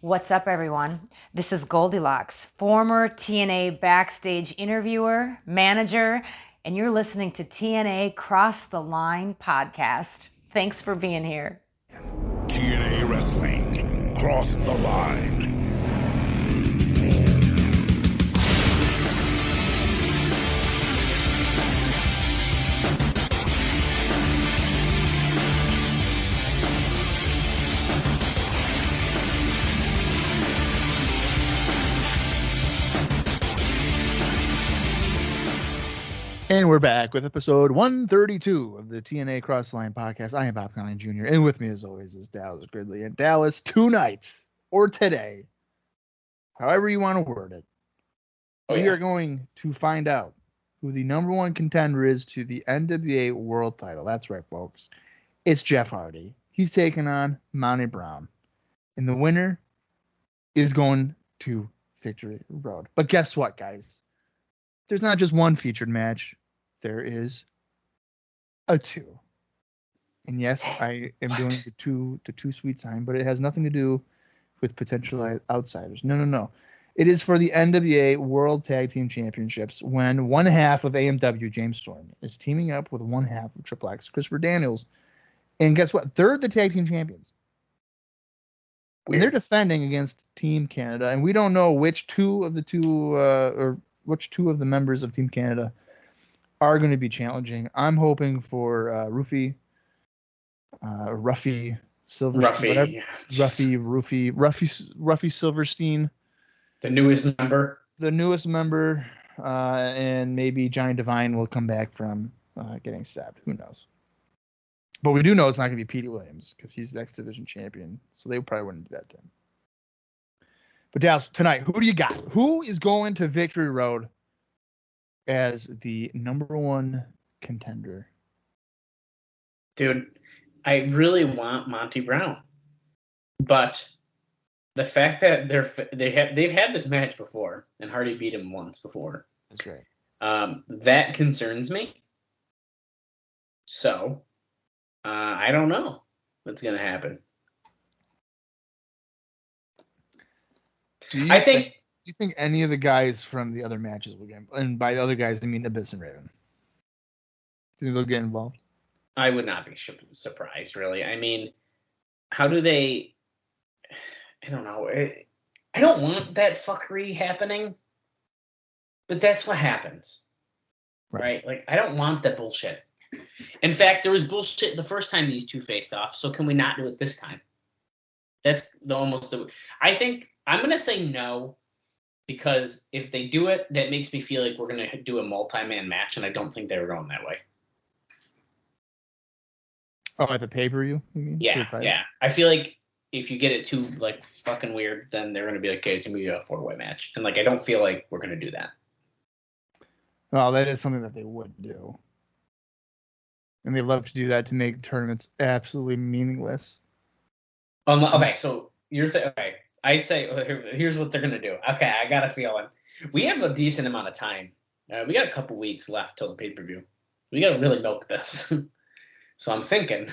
What's up, everyone? This is Goldilocks, former TNA backstage interviewer, manager, and you're listening to TNA Cross the Line podcast. Thanks for being here. TNA Wrestling, Cross the Line. And we're back with episode 132 of the TNA Cross the Line podcast. I am Colling Jr. And with me, as always, is Dallas Gridley. And Dallas, tonight, or today, however you want to word it, we are going to find out who the number one contender is to the NWA World title. That's right, folks. It's Jeff Hardy. He's taking on Monty Brown. And the winner is going to Victory Road. But guess what, guys? There's not just one featured match. There is a two. And yes, I am doing the two sweet sign, but it has nothing to do with potential outsiders. No. It is for the NWA World Tag Team Championships when one half of AMW, James Storm, is teaming up with one half of Triple X, Christopher Daniels. And guess what? They're the tag team champions. And they're defending against Team Canada. And we don't know which two of the members of Team Canada are going to be challenging. I'm hoping for Ruffy Silverstein. Ruffy Silverstein. The newest member. And maybe Johnny Devine will come back from getting stabbed. Who knows? But we do know it's not going to be Petey Williams because he's the X Division champion. So they probably wouldn't do that to him. But Dallas, tonight, who do you got? Who is going to Victory Road as the number one contender? Dude, I really want Monty Brown, but the fact that they've had this match before and Hardy beat him once before. That's right. That concerns me. So, I don't know what's going to happen. Do you think any of the guys from the other matches will get involved? And by the other guys, I mean Abyss and Raven. Do you think they'll get involved? I would not be surprised, really. I mean, how do they... I don't know. I don't want that fuckery happening, but that's what happens. Right? Like, I don't want that bullshit. In fact, there was bullshit the first time these two faced off, so can we not do it this time? That's I think... I'm going to say no, because if they do it, that makes me feel like we're going to do a multi-man match, and I don't think they were going that way. Oh, at the pay-per-view, you mean? Yeah. I feel like if you get it too, fucking weird, then they're going to be like, okay, it's going to be a four-way match. And, I don't feel like we're going to do that. Well, that is something that they would do. And they love to do that to make tournaments absolutely meaningless. Okay, so okay. I'd say here's what they're going to do. Okay, I got a feeling. We have a decent amount of time. We got a couple weeks left till the pay-per-view. We got to really milk this. So I'm thinking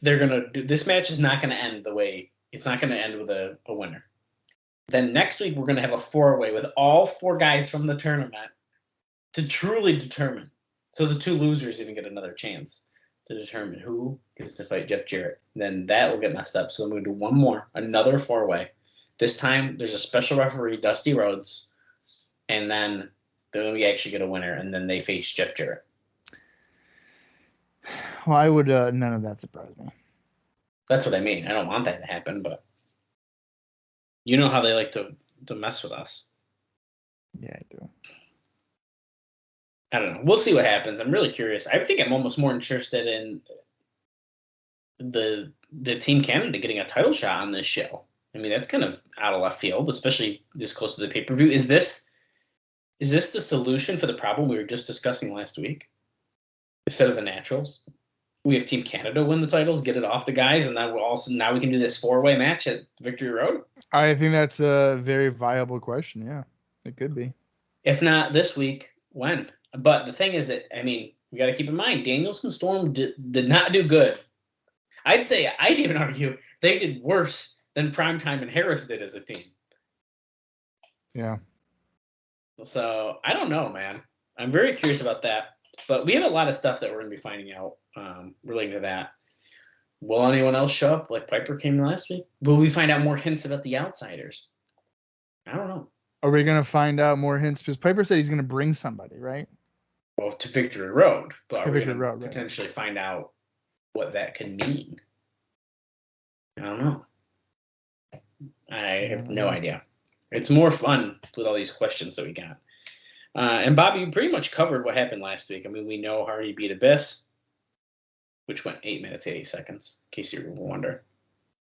they're going to do... This match is not going to end the way... It's not going to end with a winner. Then next week, we're going to have a four-way with all four guys from the tournament to truly determine. So the two losers even get another chance to determine who gets to fight Jeff Jarrett. Then that will get messed up. So I'm going to do one more, another four-way. This time, there's a special referee, Dusty Rhodes, and then we actually get a winner, and then they face Jeff Jarrett. Well, I would none of that surprise me. That's what I mean. I don't want that to happen, but you know how they like to mess with us. Yeah, I do. I don't know. We'll see what happens. I'm really curious. I think I'm almost more interested in the Team Canada getting a title shot on this show. I mean, that's kind of out of left field, especially this close to the pay-per-view. Is this the solution for the problem we were just discussing last week? Instead of the Naturals, we have Team Canada win the titles, get it off the guys, and then now we can do this four-way match at Victory Road? I think that's a very viable question, yeah. It could be. If not this week, when? But the thing is that, I mean, we got to keep in mind, Daniels and Storm did not do good. I'd even argue they did worse than Primetime and Harris did as a team. Yeah. So I don't know, man. I'm very curious about that. But we have a lot of stuff that we're going to be finding out relating to that. Will anyone else show up like Piper came last week? Will we find out more hints about the outsiders? I don't know. Are we going to find out more hints? Because Piper said he's going to bring somebody, right? Well, to Victory Road. But To are we Victory going to Road, right. potentially find out what that could mean? I don't know. I have no idea. It's more fun with all these questions that we got. And Bob, you pretty much covered what happened last week. I mean, we know Hardy beat Abyss, which went 8 minutes, 80 seconds, in case you were wondering.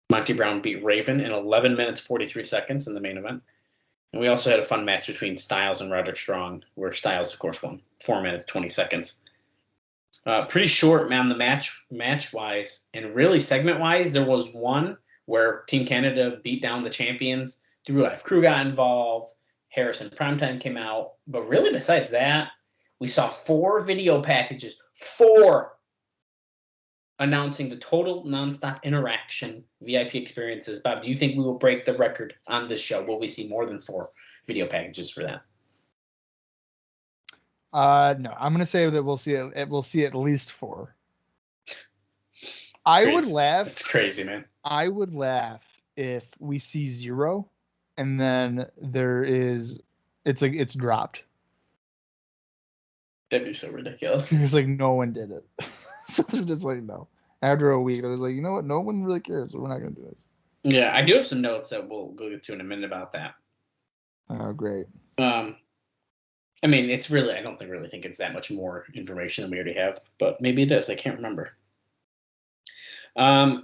Monty Brown beat Raven in 11 minutes, 43 seconds in the main event. And we also had a fun match between Styles and Roderick Strong, where Styles, of course, won 4 minutes, 20 seconds. Pretty short, man, the match-wise. And really, segment-wise, there was one where Team Canada beat down the champions. The Real Life Crew got involved. Harris and Primetime came out. But really, besides that, we saw 4 video packages. 4! Announcing the total nonstop interaction VIP experiences. Bob, do you think we will break the record on this show? Will we see more than 4 video packages for that? No, I'm going to say that we'll see at least 4. I would laugh. It's crazy, man. I would laugh if we see 0 and then it's dropped. That'd be so ridiculous. It's like no one did it. So they're just like, no. After a week, I was like, you know what? No one really cares, so we're not going to do this. Yeah, I do have some notes that we'll go to in a minute about that. Oh, great. I mean, it's really, I don't really think it's that much more information than we already have, but maybe it is. I can't remember. I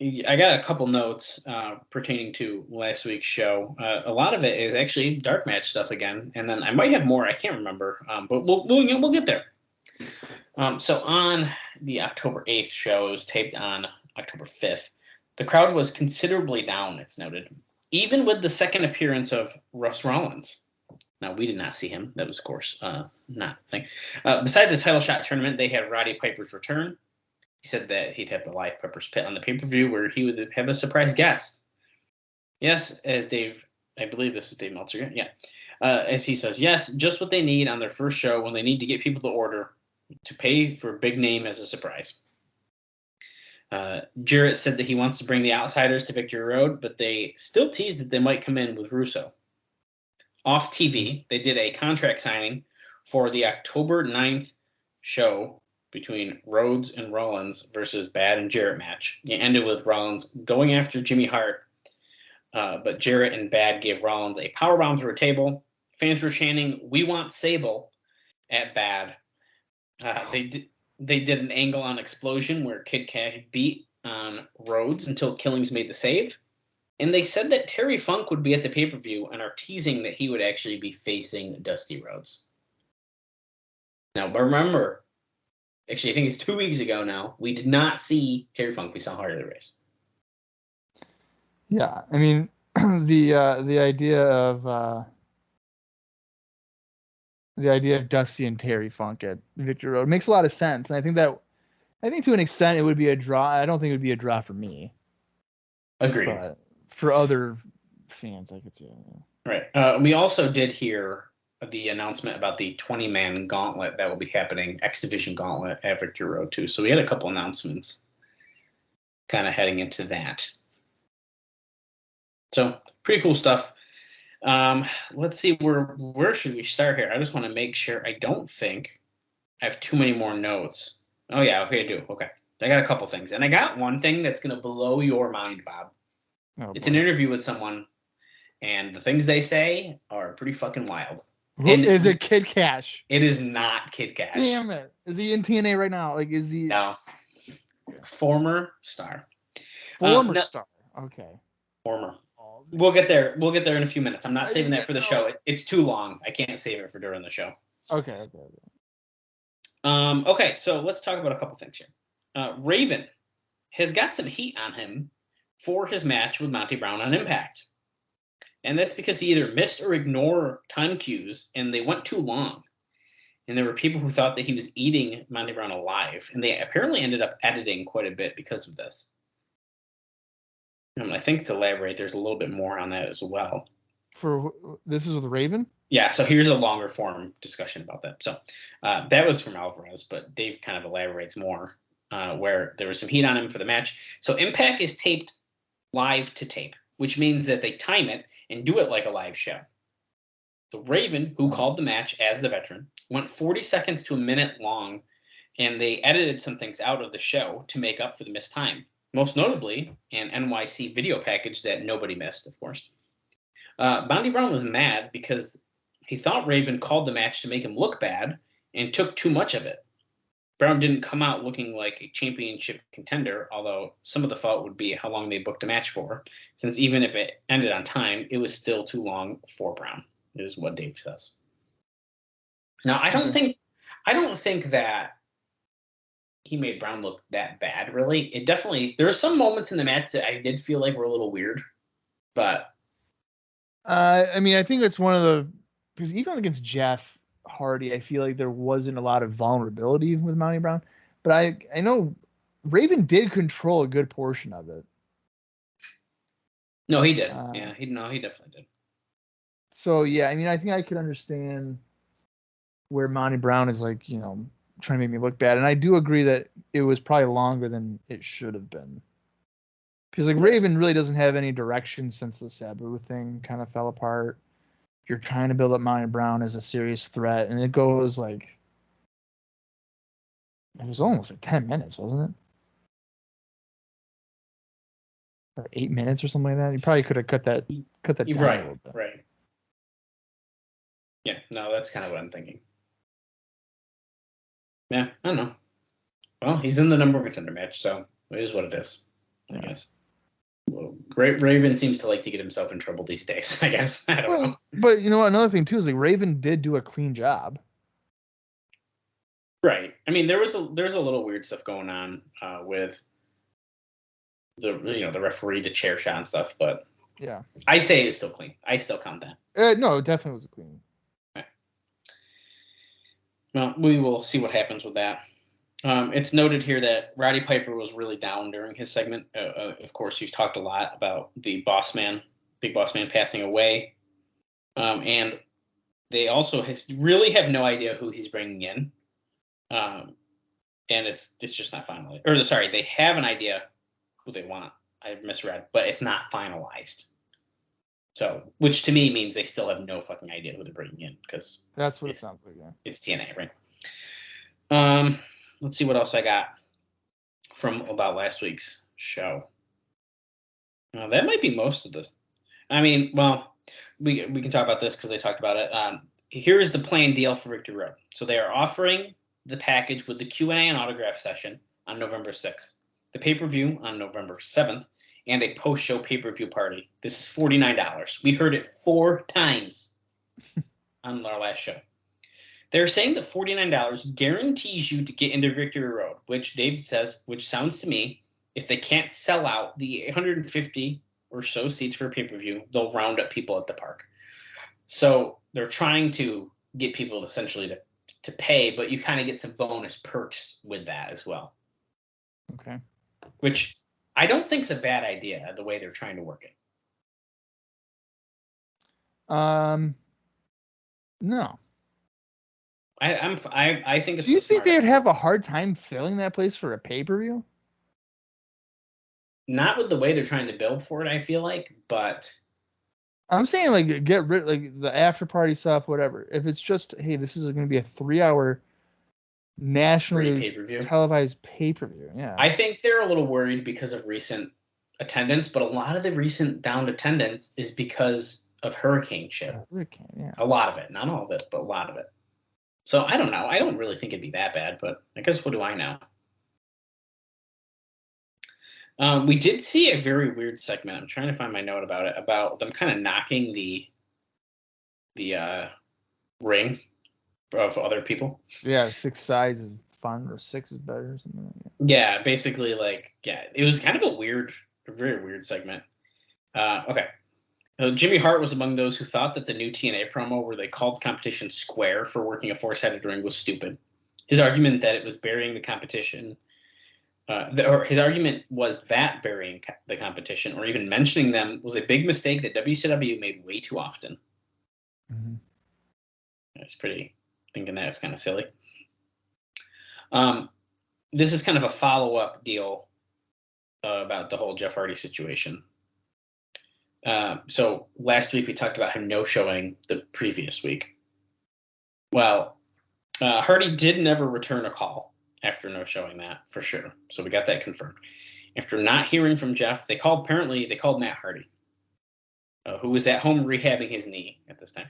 got a couple notes pertaining to last week's show. A lot of it is actually dark match stuff again, and then I might have more. I can't remember, but we'll get there. So on the October 8th show, it was taped on October 5th. The crowd was considerably down, it's noted, even with the second appearance of Russ Rollins. Now, we did not see him. That was, of course, not a thing. Besides the title shot tournament, they had Roddy Piper's return. He said that he'd have the live Piper's Pit on the pay-per-view where he would have a surprise guest. Yes, as Dave, I believe this is Dave Meltzer, yeah. As he says, yes, just what they need on their first show when they need to get people to order to pay for a big name as a surprise. Jarrett said that he wants to bring the outsiders to Victory Road, but they still teased that they might come in with Russo. Off TV, they did a contract signing for the October 9th show between Rhodes and Rollins versus Bad and Jarrett match. It ended with Rollins going after Jimmy Hart, but Jarrett and Bad gave Rollins a powerbomb through a table. Fans were chanting, "We want Sable" at Bad. They did an angle on Explosion where Kid Cash beat on Rhodes until Killings made the save. And they said that Terry Funk would be at the pay-per-view and are teasing that he would actually be facing Dusty Rhodes. Now, but remember, actually, I think it's 2 weeks ago now, we did not see Terry Funk. We saw Harley Race. Yeah, I mean, the idea of Dusty and Terry Funk at Victory Road makes a lot of sense, and I think to an extent it would be a draw. I don't think it would be a draw for me. Agreed. But for other fans, I could see. Yeah. Right. We also did hear the announcement about the 20-man gauntlet that will be happening, X Division gauntlet at Victory Road too. So we had a couple announcements kind of heading into that. So pretty cool stuff. Let's see, where should we start here? I just want to make sure I don't think I have too many more notes. Oh yeah, okay, I do. Okay. I got a couple things. And I got one thing that's going to blow your mind, Bob. Oh, it's an interview with someone, and the things they say are pretty fucking wild. Is it Kid Cash? It is not Kid Cash. Damn it. Is he in TNA right now? Like, is he? No. Former star. Former star. Okay. Former. We'll get there. We'll get there in a few minutes. I'm not saving that for the show. It's too long. I can't save it for during the show. Okay. Okay, so let's talk about a couple things here. Raven has got some heat on him for his match with Monty Brown on Impact. And that's because he either missed or ignored time cues, and they went too long. And there were people who thought that he was eating Monty Brown alive, and they apparently ended up editing quite a bit because of this. I think to elaborate, there's a little bit more on that as well. This is with Raven? Yeah, so here's a longer form discussion about that. So that was from Alvarez, but Dave kind of elaborates more where there was some heat on him for the match. So Impact is taped live to tape, which means that they time it and do it like a live show. The Raven, who called the match as the veteran, went 40 seconds to a minute long, and they edited some things out of the show to make up for the missed time. Most notably, an NYC video package that nobody missed, of course. Monty Brown was mad because he thought Raven called the match to make him look bad and took too much of it. Brown didn't come out looking like a championship contender, although some of the fault would be how long they booked the match for, since even if it ended on time, it was still too long for Brown, is what Dave says. Now, I don't think that he made Brown look that bad, really. It definitely, there are some moments in the match that I did feel like were a little weird, but I mean, I think that's one of the, because even against Jeff Hardy, I feel like there wasn't a lot of vulnerability with Monty Brown, but I know Raven did control a good portion of it. No, he did. Yeah, he definitely did. So yeah, I mean, I think I could understand where Monty Brown is like, trying to make me look bad, and I do agree that it was probably longer than it should have been. Because like Raven really doesn't have any direction since the Sabu thing kind of fell apart. You're trying to build up Monty Brown as a serious threat, and it goes like, it was almost like 10 minutes, wasn't it? Or 8 minutes or something like that. You probably could have cut that down a little bit. Right. Yeah, no, that's kind of what I'm thinking. Yeah, I don't know. Well, he's in the number one contender match, so it is what it is, I guess. Well, Raven seems to like to get himself in trouble these days, I guess. I don't know. But another thing too is like Raven did do a clean job. Right. I mean, there's a little weird stuff going on with the the referee, the chair shot and stuff, but yeah, I'd say it's still clean. I still count that. No, it definitely was a clean. Okay. Well, we will see what happens with that. It's noted here that Roddy Piper was really down during his segment. Of course, you've talked a lot about the Big Boss Man passing away. And they also really have no idea who he's bringing in. And it's just not finalized. Or, sorry, they have an idea who they want. I misread, but it's not finalized. So, which to me means they still have no fucking idea who they're bringing in, because that's what it sounds like. Yeah. It's TNA, right? Let's see what else I got from about last week's show. That might be most of this. I mean, well, we can talk about this because they talked about it. Here is the planned deal for Victory Road. So they are offering the package with the Q&A and autograph session on November 6th, the pay-per-view on November 7th, and a post-show pay-per-view party. This is $49. We heard it 4 times on our last show. They're saying that $49 guarantees you to get into Victory Road, which Dave says, which sounds to me, if they can't sell out the 850 or so seats for a pay-per-view, they'll round up people at the park. So they're trying to get people essentially to pay, but you kind of get some bonus perks with that as well. Okay. Which I don't think is a bad idea, the way they're trying to work it. No. I think it's. Do you think they'd have a hard time filling that place for a pay-per-view? Not with the way they're trying to build for it, I feel like, but I'm saying like get rid like the after party stuff, whatever. If it's just, hey, this is going to be a 3-hour nationally pay-per-view. Televised pay-per-view. Yeah. I think they're a little worried because of recent attendance, but a lot of the recent downed attendance is because of hurricane shit. Hurricane, yeah. A lot of it, not all of it, but a lot of it. So I don't know. I don't really think it'd be that bad, but I guess what do I know? We did see a very weird segment. I'm trying to find my note about it, about them kind of knocking the ring of other people. Yeah, 6 sides is fun, or 6 is better, or something like that. Yeah, basically, it was kind of a very weird segment. Okay. Jimmy Hart was among those who thought that the new TNA promo where they called competition square for working a 4-sided ring was stupid. His argument that it was burying the competition his argument was that burying the competition or even mentioning them was a big mistake that WCW made way too often. Mm-hmm. It's pretty thinking that it's kind of silly. This is kind of a follow-up deal about the whole Jeff Hardy situation. So last week we talked about him no-showing the previous week. Well, Hardy did never return a call after no-showing that, for sure. So we got that confirmed. After not hearing from Jeff, they called Matt Hardy, who was at home rehabbing his knee at this time.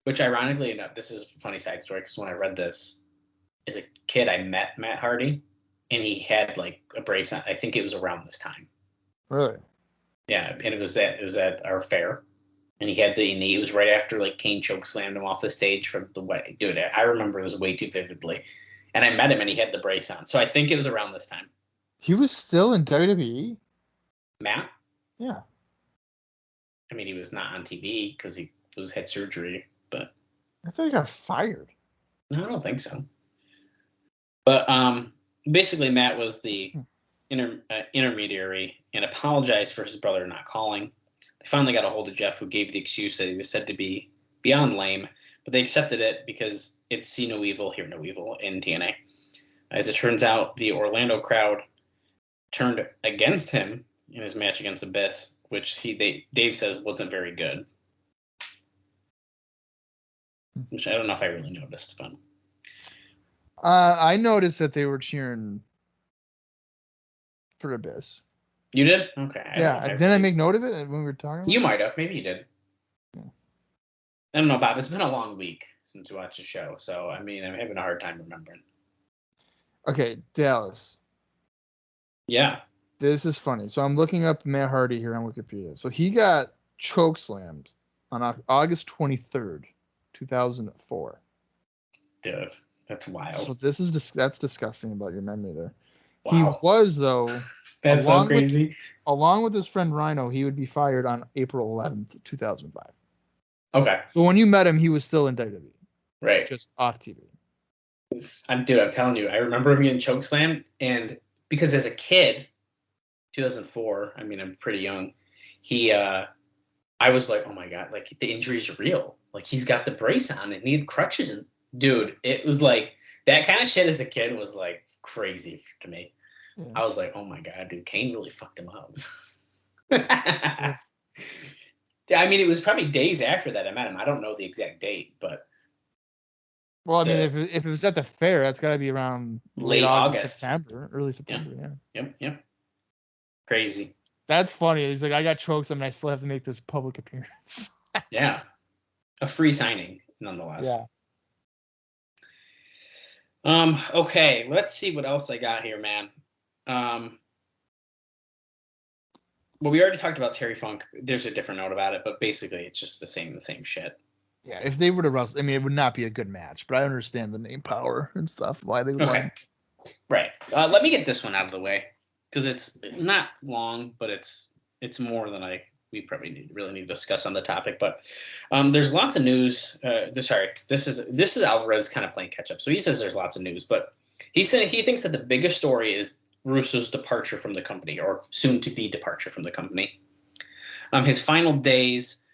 Which ironically enough, this is a funny side story because when I read this as a kid, I met Matt Hardy and he had like a brace on. I think it was around this time. Really? Yeah, and it was at our fair. And he had the knee. It was right after like Kane choke slammed him off the stage from the way. Dude, I remember this way too vividly. And I met him and he had the brace on. So I think it was around this time. He was still in WWE? Matt? Yeah. I mean, he was not on TV because he had surgery, but I thought he got fired. No, I don't think so. But basically, Matt was the intermediary and apologized for his brother not calling. They finally got a hold of Jeff, who gave the excuse that he was said to be beyond lame, but they accepted it because it's see no evil, hear no evil in TNA. As it turns out, the Orlando crowd turned against him in his match against Abyss, which Dave says wasn't very good. Which I don't know if I really noticed, but I noticed that they were cheering for Abyss. You did? Okay. Yeah. Didn't I make note of it when we were talking about You might have. Maybe you did. Yeah. I don't know, Bob. It's been a long week since we watched the show, so I mean, I'm having a hard time remembering. Okay, Dallas. Yeah. This is funny. So I'm looking up Matt Hardy here on Wikipedia. So he got chokeslammed on August 23rd, 2004. Dude, that's wild. So this is that's disgusting about your memory there. Wow. He was, though. That's so crazy. Along with his friend Rhino, he would be fired on April 11th, 2005. Okay. So when you met him, he was still in WWE. Right. Just off TV. I'm telling you, I remember him getting chokeslammed, and because as a kid, 2004, I mean, I'm pretty young, I was like, oh my God, like the injury's real. Like he's got the brace on and he had crutches. And dude, it was like, that kind of shit as a kid was like crazy to me. Yeah. I was like, oh my God, dude, Kane really fucked him up. Yes. I mean, it was probably days after that I met him. I don't know the exact date, but. Well, I mean, if it was at the fair, that's got to be around late August, September, early September. Yeah. Yep. Crazy. That's funny. He's like, I got choked and I still have to make this public appearance. Yeah. A free signing, nonetheless. Yeah. Okay, let's see what else I got here, man. Well, we already talked about Terry Funk. There's a different note about it, but basically it's just the same shit. Yeah, if they were to wrestle, I mean, it would not be a good match, but I understand the name power and stuff, why they would win. Right. Let me get this one out of the way, because it's not long, but it's more than we probably really need to discuss on the topic. But there's lots of news. This is Alvarez kind of playing catch up. So he says there's lots of news, but he said he thinks that the biggest story is Russo's departure from the company, or soon-to-be departure from the company. His final day is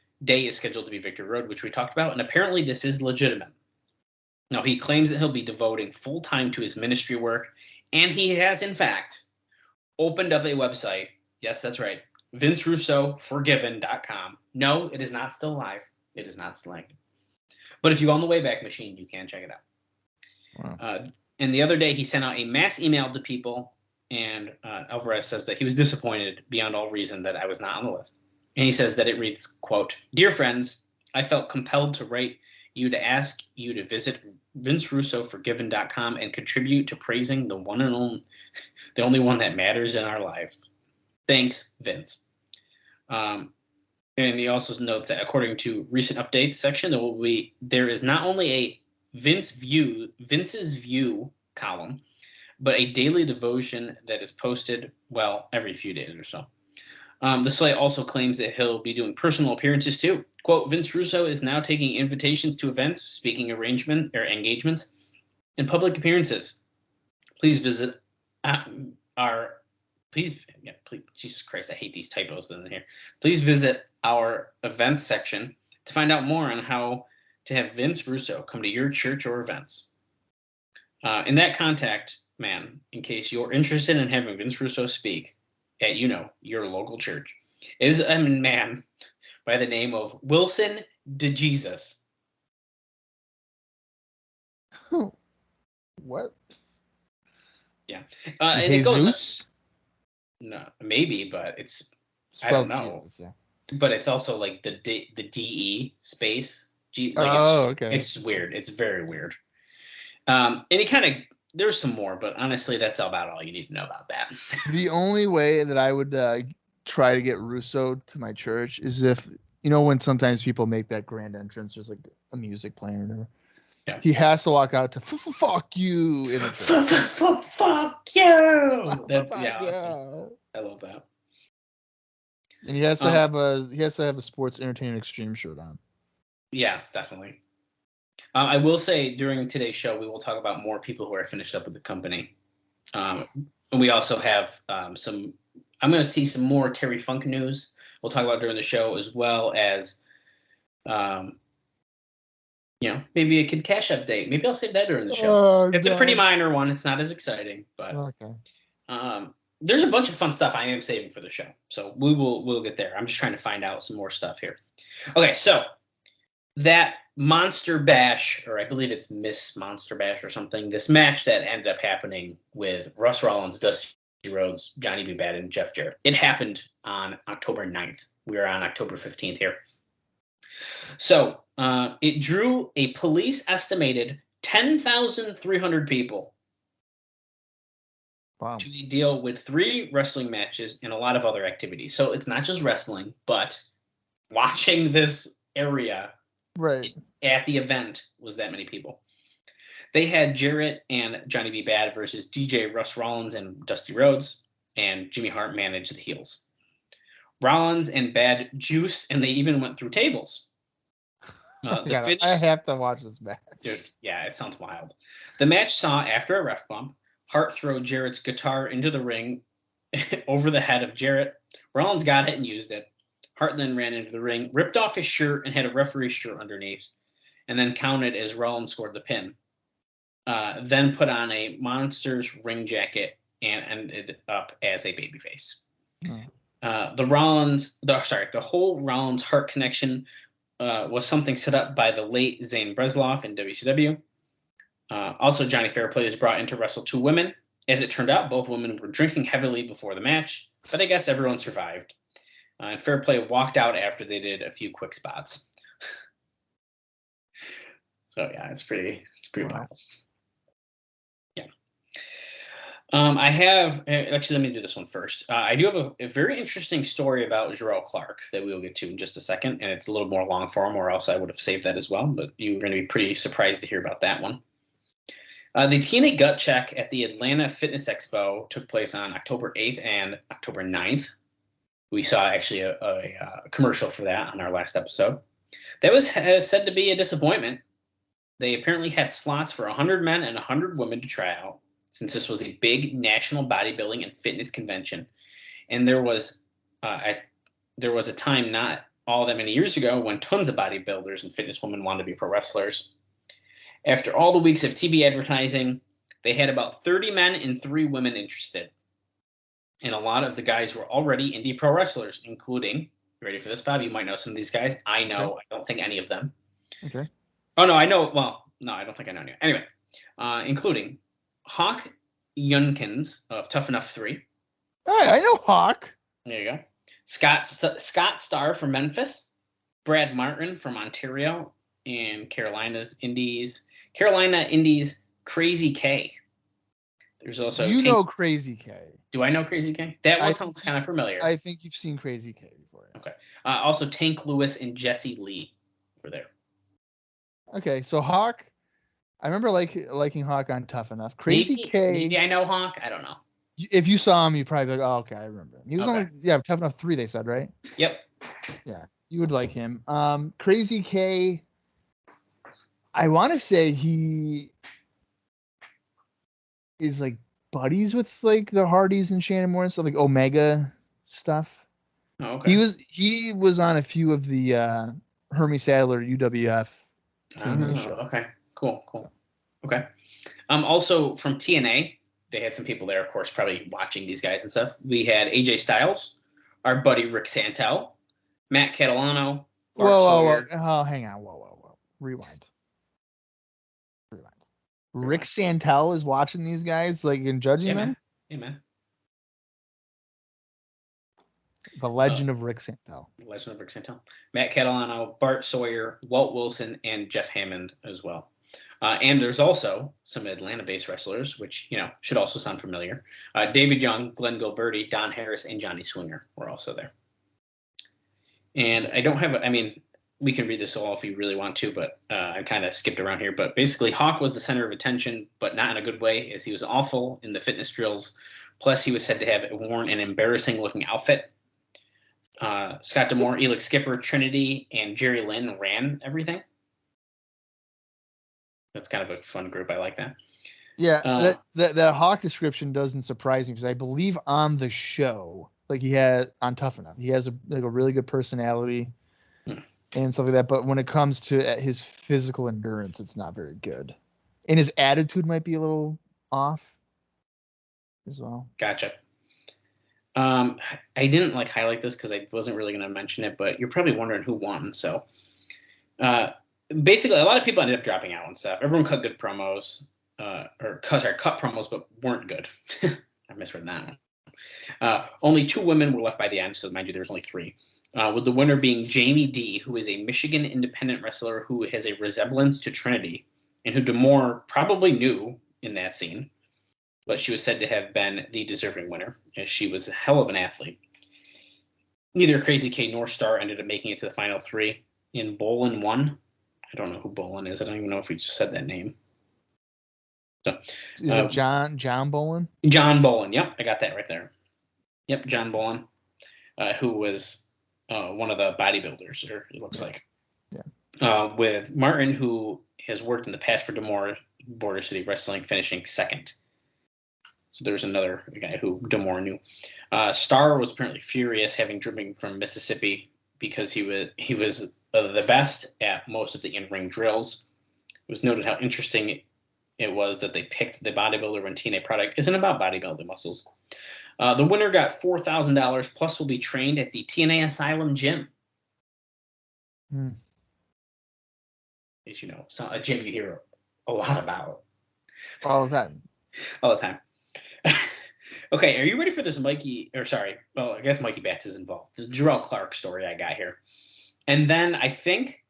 scheduled to be Victory Road, which we talked about, and apparently this is legitimate. Now, he claims that he'll be devoting full time to his ministry work, and he has, in fact, opened up a website. Yes, that's right. VinceRussoForgiven.com. No, it is not still live. It is not still active. But if you go on the Wayback Machine, you can check it out. Wow. And the other day, he sent out a mass email to people, and Alvarez says that he was disappointed beyond all reason that I was not on the list. And he says that it reads, quote, "Dear friends, I felt compelled to write you to ask you to visit VinceRussoForgiven.com and contribute to praising the only one that matters in our life. Thanks, Vince." And he also notes that according to recent updates section, there is not only a Vince's View column, but a daily devotion that is posted, every few days or so. The site also claims that he'll be doing personal appearances too. Quote, "Vince Russo is now taking invitations to events, speaking engagements, and public appearances. Please visit please, Jesus Christ, I hate these typos in here. Please visit our events section to find out more on how to have Vince Russo come to your church or events. In that contact, man, in case you're interested in having Vince Russo speak at, your local church, is a man by the name of Wilson DeJesus. What? Yeah. And it goes... Jesus? No, maybe, but it's... I Spelled don't know. Jesus, yeah. But it's also like the DE space. Okay. It's weird. It's very weird. And it kind of... There's some more, but honestly, that's about all you need to know about that. The only way that I would try to get Russo to my church is if, when sometimes people make that grand entrance, there's like a music playing or whatever. Yeah. He has to walk out to fuck you in the fuck you. Awesome. I love that. And he has to have a sports entertainment extreme shirt on. Yes, definitely. I will say during today's show we will talk about more people who are finished up with the company. And we also have some. I'm going to see some more Terry Funk news. We'll talk about during the show, as well as, maybe a Kid Cash update. Maybe I'll save that during the show. It's a pretty minor one. It's not as exciting, but there's a bunch of fun stuff I am saving for the show. So we'll get there. I'm just trying to find out some more stuff here. Okay, so that Monster Bash, or I believe it's Miss Monster Bash or something, this match that ended up happening with Russ Rollins, Dusty Rhodes, Johnny B. Bad, and Jeff Jarrett. It happened on October 9th. We are on October 15th here. So it drew a police estimated 10,300 people. Wow. To deal with 3 wrestling matches and a lot of other activities. So it's not just wrestling, but watching this area at the event was that many people. They had Jarrett and Johnny B. Bad versus DJ Russ Rollins and Dusty Rhodes, and Jimmy Hart managed the heels. Rollins and Bad juiced, and they even went through tables. I have to watch this match. Dude, yeah, it sounds wild. The match saw, after a ref bump, Hart throw Jarrett's guitar into the ring over the head of Jarrett. Rollins got it and used it. Hart then ran into the ring, ripped off his shirt, and had a referee's shirt underneath, and then counted as Rollins scored the pin. Then put on a Monsters ring jacket and ended up as a babyface. The whole Rollins Hart connection was something set up by the late Zane Bresloff in WCW. Also, Johnny Fairplay was brought in to wrestle 2 women. As it turned out, both women were drinking heavily before the match, but I guess everyone survived. And Fairplay walked out after they did a few quick spots. So yeah, it's pretty wild. Yeah. I have actually, let me do this one first. I do have a very interesting story about Jarrell Clark that we will get to in just a second, and it's a little more long form, or else I would have saved that as well. But you're going to be pretty surprised to hear about that one. The TNA Gut Check at the Atlanta Fitness Expo took place on October 8th and October 9th. We saw actually a commercial for that on our last episode. That was said to be a disappointment. They apparently had slots for 100 men and 100 women to try out, since this was a big national bodybuilding and fitness convention. And there was a time not all that many years ago when tons of bodybuilders and fitness women wanted to be pro wrestlers. After all the weeks of TV advertising, they had about 30 men and 3 women interested. And a lot of the guys were already indie pro wrestlers, including, you ready for this, Bob? You might know some of these guys. I know. Okay. I don't think any of them. Okay. Oh, no, I know. Well, no, I don't think I know any. Anyway, including Hawk Yunkins of Tough Enough 3. Hey, I know Hawk. There you go. Scott Starr from Memphis. Brad Martin from Ontario and Carolina Indies Crazy K. There's also Crazy K. Do I know Crazy K? That one sounds kind of familiar. I think you've seen Crazy K before. Okay. Also, Tank Lewis and Jesse Lee were there. Okay, so Hawk, I remember liking Hawk on Tough Enough. Crazy K. Maybe I know Hawk. I don't know. If you saw him, you'd probably be like, "Oh, okay, I remember him." He was Tough Enough 3. They said, right? Yep. Yeah, you would like him. Crazy K. I want to say he is like buddies with like the Hardys and Shannon Moore and stuff, like Omega stuff. Oh, okay. He was on a few of the Hermie Sadler UWF TNA shows. Okay. Cool. Okay. Also from TNA, they had some people there, of course, probably watching these guys and stuff. We had AJ Styles, our buddy Rick Santel, Matt Catalano, Bart Sawyer. Oh, hang on. Whoa. Rewind. Rick Santel is watching these guys, like, and judging them? Yeah, man. The legend of Rick Santel. Matt Catalano, Bart Sawyer, Walt Wilson, and Jeff Hammond as well. And there's also some Atlanta-based wrestlers, which, should also sound familiar. David Young, Glenn Gilberti, Don Harris, and Johnny Swinger were also there. And we can read this all if you really want to, but I kind of skipped around here. But basically, Hawk was the center of attention, but not in a good way, as he was awful in the fitness drills. Plus, he was said to have worn an embarrassing-looking outfit. Scott D'Amore, Elix Skipper, Trinity, and Jerry Lynn ran everything. That's kind of a fun group. I like that. Yeah, that Hawk description doesn't surprise me because I believe on the show, like he had on Tough Enough, he has a really good personality and stuff like that. But when it comes to his physical endurance, it's not very good, and his attitude might be a little off as well. Gotcha. I didn't highlight this because I wasn't really going to mention it, but you're probably wondering who won. So, basically, a lot of people ended up dropping out and stuff. Everyone cut good promos, cut promos, but weren't good. I misread that one. Only 2 women were left by the end, so mind you, there was only 3. With the winner being Jamie D, who is a Michigan independent wrestler who has a resemblance to Trinity, and who D'Amore probably knew in that scene. But she was said to have been the deserving winner, as she was a hell of an athlete. Neither Crazy K nor Star ended up making it to the final 3. In Bolin won. I don't know who Bolin is. I don't even know if we just said that name. So, is it John Bolin? John Bolin. Yep, I got that right there. Yep, John Bolin, who was one of the bodybuilders, or it looks like. Yeah. With Martin, who has worked in the past for D'Amore, Border City Wrestling, finishing 2nd. So there's another guy who D'Amore knew. Starr was apparently furious, having driven from Mississippi, because he was the best at most of the in-ring drills. It was noted how interesting it was that they picked the bodybuilder when TNA product isn't about bodybuilding muscles. The winner got $4,000, plus will be trained at the TNA Asylum gym. As you know, a gym you hear a lot about. All the time. All the time. Okay, are you ready for this I guess Mikey Batts is involved. The Jarrell Clark story I got here. And then I think,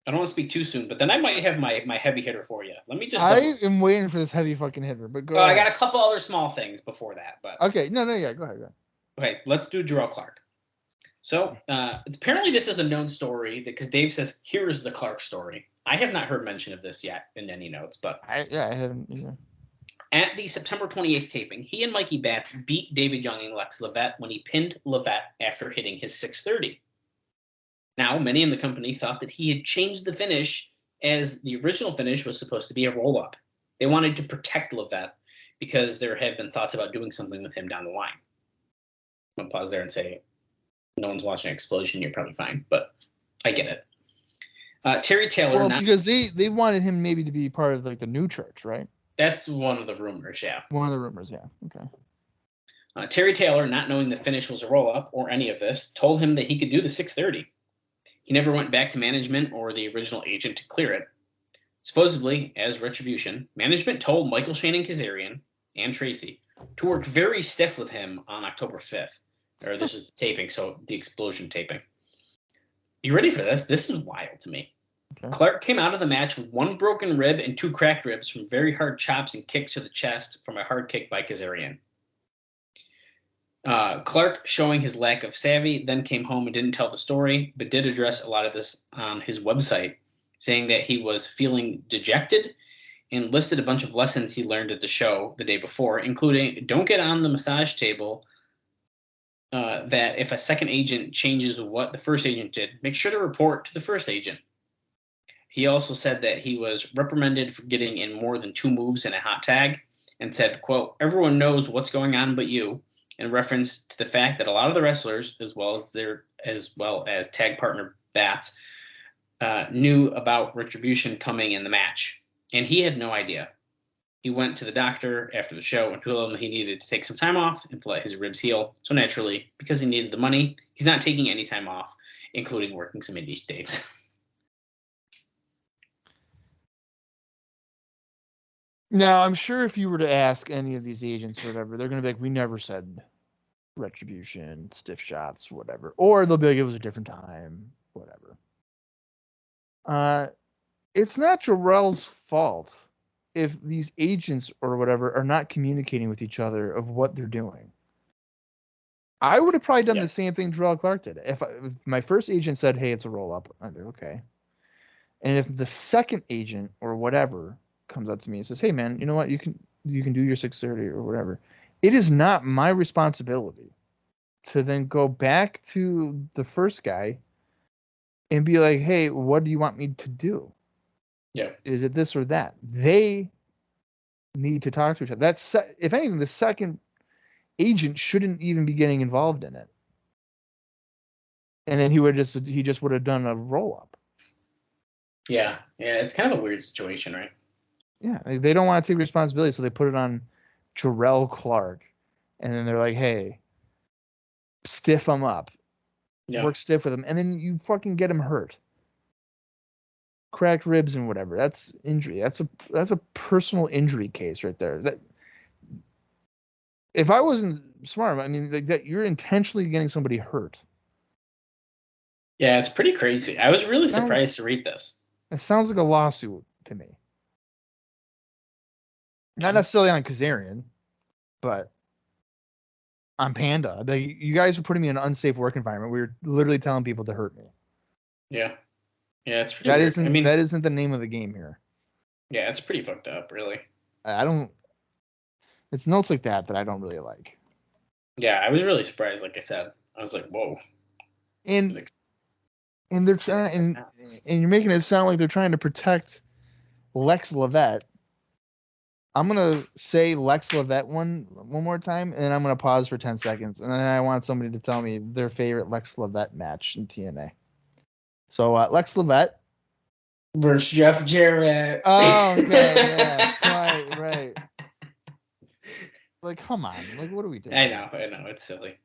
I don't want to speak too soon, but then I might have my heavy hitter for you. Let me just... I am waiting for this heavy fucking hitter, but go ahead. I got a couple other small things before that. But okay, go ahead. Okay, let's do Jarrell Clark. So, apparently this is a known story, because Dave says, here is the Clark story. I have not heard mention of this yet in any notes, but... I haven't either. At the September 28th taping, he and Mikey Batts beat David Young and Lex Levette when he pinned Levette after hitting his 630. Now, many in the company thought that he had changed the finish, as the original finish was supposed to be a roll-up. They wanted to protect Levette because there have been thoughts about doing something with him down the line. I'm going to pause there and say, no one's watching Explosion, you're probably fine, but I get it. Terry Taylor... because they wanted him maybe to be part of the new church, right? That's one of the rumors, yeah. One of the rumors, yeah. Okay. Terry Taylor, not knowing the finish was a roll-up or any of this, told him that he could do the 630. He never went back to management or the original agent to clear it. Supposedly, as retribution, management told Michael Shannon Kazarian and Tracy to work very stiff with him on October 5th. Or this is the taping, so the Explosion taping. You ready for this? This is wild to me. Okay. Clark came out of the match with 1 broken rib and 2 cracked ribs from very hard chops and kicks to the chest from a hard kick by Kazarian. Clark, showing his lack of savvy, then came home and didn't tell the story, but did address a lot of this on his website, saying that he was feeling dejected and listed a bunch of lessons he learned at the show the day before, including don't get on the massage table, that if a second agent changes what the first agent did, make sure to report to the first agent. He also said that he was reprimanded for getting in more than 2 moves in a hot tag, and said, quote, "Everyone knows what's going on but you," in reference to the fact that a lot of the wrestlers, as well as tag partner Bats, knew about Retribution coming in the match, and he had no idea. He went to the doctor after the show and told him he needed to take some time off and to let his ribs heal. So naturally, because he needed the money, he's not taking any time off, including working some indie dates. Now, I'm sure if you were to ask any of these agents or whatever, they're going to be like, we never said Retribution, stiff shots, whatever. Or they'll be like, it was a different time, whatever. It's not Jarrell's fault if these agents or whatever are not communicating with each other of what they're doing. I would have probably done the same thing Jarrell Clark did. If my first agent said, hey, it's a roll-up, I'd be okay. And if the second agent or whatever comes up to me and says, hey, man, you know what? You can do your 630 or whatever. It is not my responsibility to then go back to the first guy and be like, hey, what do you want me to do? Yeah. Is it this or that? They need to talk to each other. If anything, the second agent shouldn't even be getting involved in it. And then he just would have done a roll-up. Yeah, it's kind of a weird situation, right? Yeah, they don't want to take responsibility, so they put it on Jarrell Clark. And then they're like, hey, stiff him up. Yeah. Work stiff with him. And then you fucking get him hurt. Cracked ribs and whatever. That's injury. That's a personal injury case right there. That if I wasn't smart, I mean, like that you're intentionally getting somebody hurt. Yeah, it's pretty crazy. I was really surprised to read this. It sounds like a lawsuit to me. Not necessarily on Kazarian, but on Panda. You guys are putting me in an unsafe work environment. We were literally telling people to hurt me. Yeah. Yeah, it's pretty weird. That isn't the name of the game here. Yeah, it's pretty fucked up, really. It's notes like that I don't really like. Yeah, I was really surprised, like I said. I was like, whoa. And they're trying and you're making it sound like they're trying to protect Lex Levette. I'm gonna say Lex Levette one more time, and then I'm gonna pause for 10 seconds, and then I want somebody to tell me their favorite Lex Levette match in TNA. So Lex Levette versus Jeff Jarrett. Oh, okay, yeah, right. Like, come on, like, what are we doing? I know, it's silly.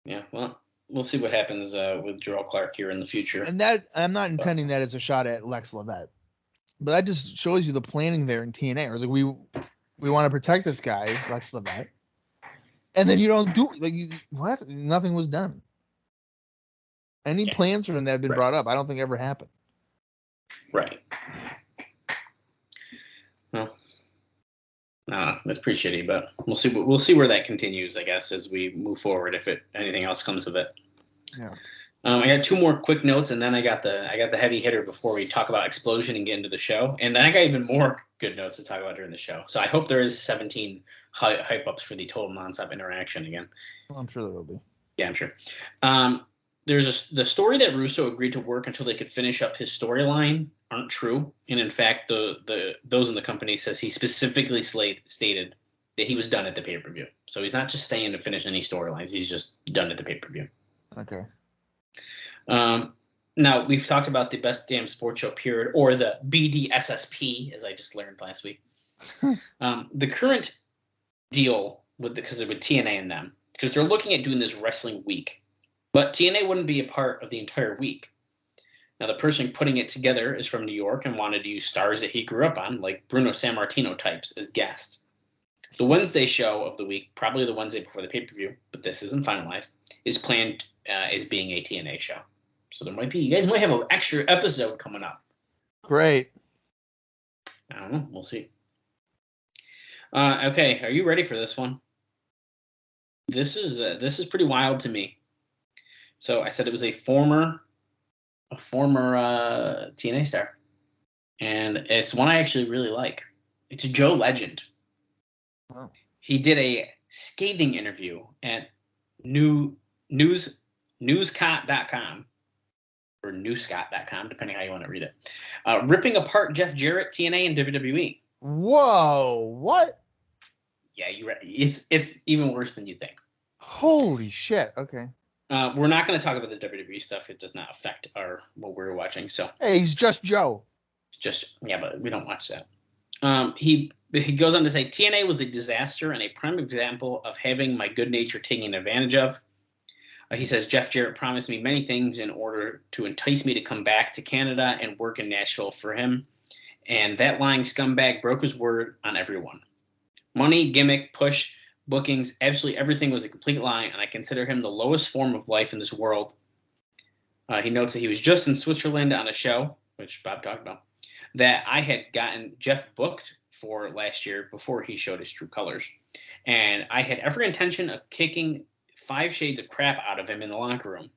Yeah, well, we'll see what happens with Jarrell Clark here in the future. And that I'm not intending that as a shot at Lex Levette, but that just shows you the planning there in TNA. It was like we want to protect this guy, Lex Levette, and then you don't do what? Nothing was done. Any plans for them that have been brought up, I don't think ever happened. Right. Well, that's pretty shitty, but we'll see where that continues, I guess, as we move forward. If anything else comes of it. Yeah. I got two more quick notes, and then I got the heavy hitter before we talk about Explosion and get into the show, and then I got even more good notes to talk about during the show. So I hope there is 17 hype ups for the total nonstop interaction again. Well, I'm sure there will be. Yeah, I'm sure. There's the story that Russo agreed to work until they could finish up his storyline aren't true, and in fact, those in the company says he specifically stated that he was done at the pay-per-view. So he's not just staying to finish any storylines; he's just done at the pay-per-view. Okay. Now we've talked about the Best Damn Sports Show period, or the BDSSP, as I just learned last week. The current deal with TNA and them, because they're looking at doing this wrestling week. But TNA wouldn't be a part of the entire week. Now, the person putting it together is from New York and wanted to use stars that he grew up on, like Bruno Sammartino types, as guests. The Wednesday show of the week, probably the Wednesday before the pay-per-view, but this isn't finalized, is planned as being a TNA show. So you guys might have an extra episode coming up. Great. I don't know. We'll see. Okay, are you ready for this one? This is pretty wild to me. So I said it was a former TNA star, and it's one I actually really like. It's Joe Legend. Wow. He did a scathing interview at newscot.com or newscot.com, depending how you want to read it, ripping apart Jeff Jarrett, TNA, and WWE. Whoa! What? Yeah, you're right. It's even worse than you think. Holy shit! Okay. We're not going to talk about the WWE stuff. It does not affect what we're watching. So Hey, he's just Joe. just yeah, but we don't watch that. He goes on to say TNA was a disaster and a prime example of having my good nature taken advantage of. He says Jeff Jarrett promised me many things in order to entice me to come back to Canada and work in Nashville for him, and that lying scumbag broke his word on everyone. Money, gimmick, push, bookings, absolutely everything was a complete lie, and I consider him the lowest form of life in this world. He notes that he was just in Switzerland on a show, which Bob talked about, that I had gotten Jeff booked for last year before he showed his true colors. And I had every intention of kicking 5 shades of crap out of him in the locker room.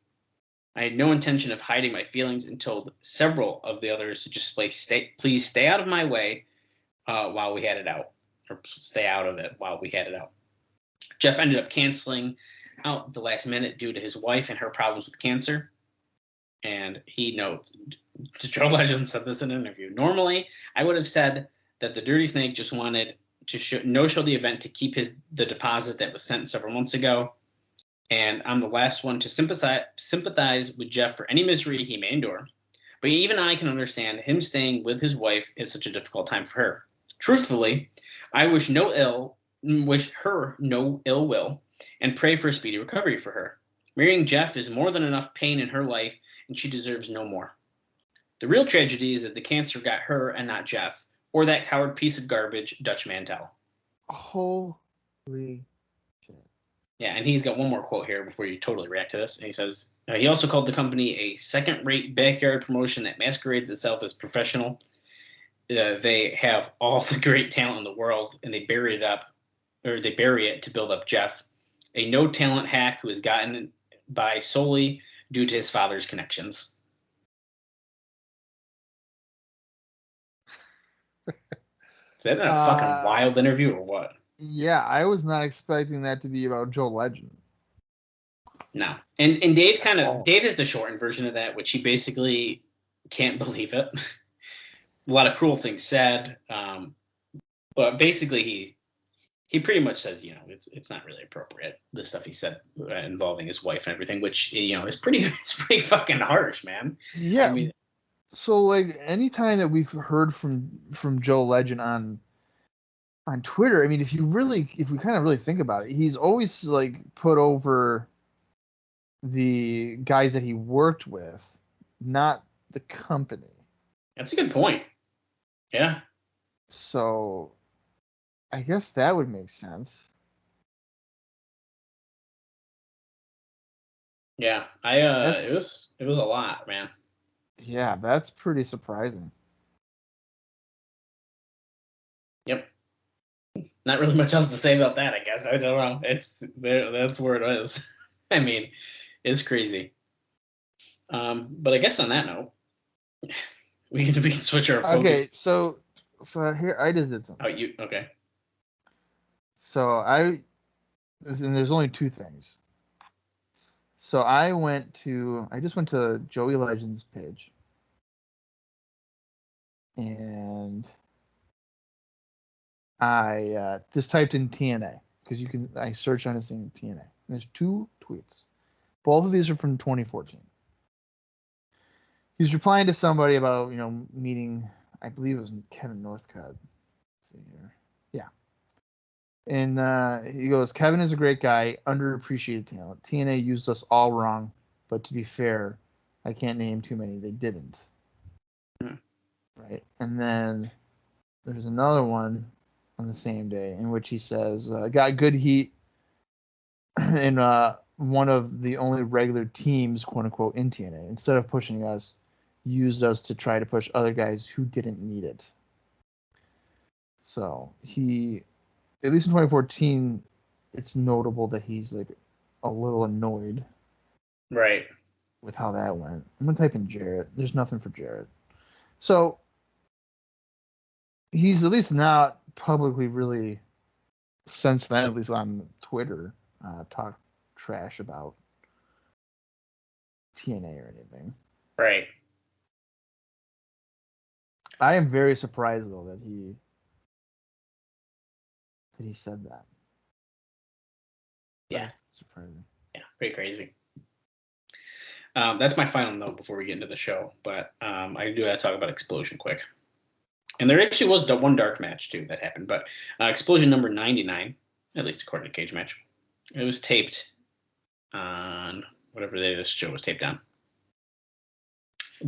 I had no intention of hiding my feelings and told several of the others to just please stay out of my way while we had it out, or stay out of it while we had it out. Jeff ended up canceling out the last minute due to his wife and her problems with cancer. And he notes, Joe Legend said this in an interview. Normally, I would have said that the Dirty Snake just wanted to no-show the event to keep the deposit that was sent several months ago. And I'm the last one to sympathize with Jeff for any misery he may endure. But even I can understand him staying with his wife is such a difficult time for her. Truthfully, I wish her no ill will and pray for a speedy recovery for her. Marrying Jeff is more than enough pain in her life, and she deserves no more. The real tragedy is that the cancer got her and not Jeff, or that coward piece of garbage, Dutch Mantel. Holy shit. Yeah, and he's got one more quote here before you totally react to this. And he says, he also called the company a second-rate backyard promotion that masquerades itself as professional. They have all the great talent in the world, and they bury it to build up Jeff, a no-talent hack who has gotten by solely due to his father's connections. Is that a fucking wild interview or what? Yeah, I was not expecting that to be about Joe Legend. No. And Dave Dave has the shortened version of that, which he basically can't believe it. A lot of cruel things said. But basically he pretty much says, it's not really appropriate, the stuff he said involving his wife and everything, which, is pretty fucking harsh, man. Yeah. I mean, so like anytime that we've heard from Joe Legend on Twitter, I mean, if we kind of really think about it, he's always like put over the guys that he worked with, not the company. That's a good point. Yeah. So I guess that would make sense. Yeah, it was a lot, man. Yeah, that's pretty surprising. Yep. Not really much else to say about that, I guess. I don't know. That's where it is. I mean, it's crazy. But I guess on that note, we can switch our focus. Okay, so here I just did something. Oh, you okay? So there's only 2 things. So I just went to Joey Legend's page, and I just typed in TNA because I search on his thing TNA. And there's 2 tweets. Both of these are from 2014. He's replying to somebody about meeting, I believe it was Kevin Northcutt. Let's see here. Yeah. And he goes, Kevin is a great guy, underappreciated talent. TNA used us all wrong, but to be fair, I can't name too many they didn't. Right. And then there's another one on the same day in which he says, got good heat in one of the only regular teams, quote unquote, in TNA. Instead of pushing us, used us to try to push other guys who didn't need it. So he, at least in 2014, it's notable that he's like a little annoyed, right, with how that went. I'm gonna type in Jarrett. There's nothing for Jarrett. So he's at least not publicly really, since then, at least on Twitter, talk trash about TNA or anything. Right. I am very surprised though that he that he said that. Yeah. That's surprising. Yeah, pretty crazy. That's my final note before we get into the show, but I do have to talk about Explosion quick. And there actually was the one dark match, too, that happened, but Explosion number 99, at least according to Cage Match, it was taped on whatever day this show was taped on.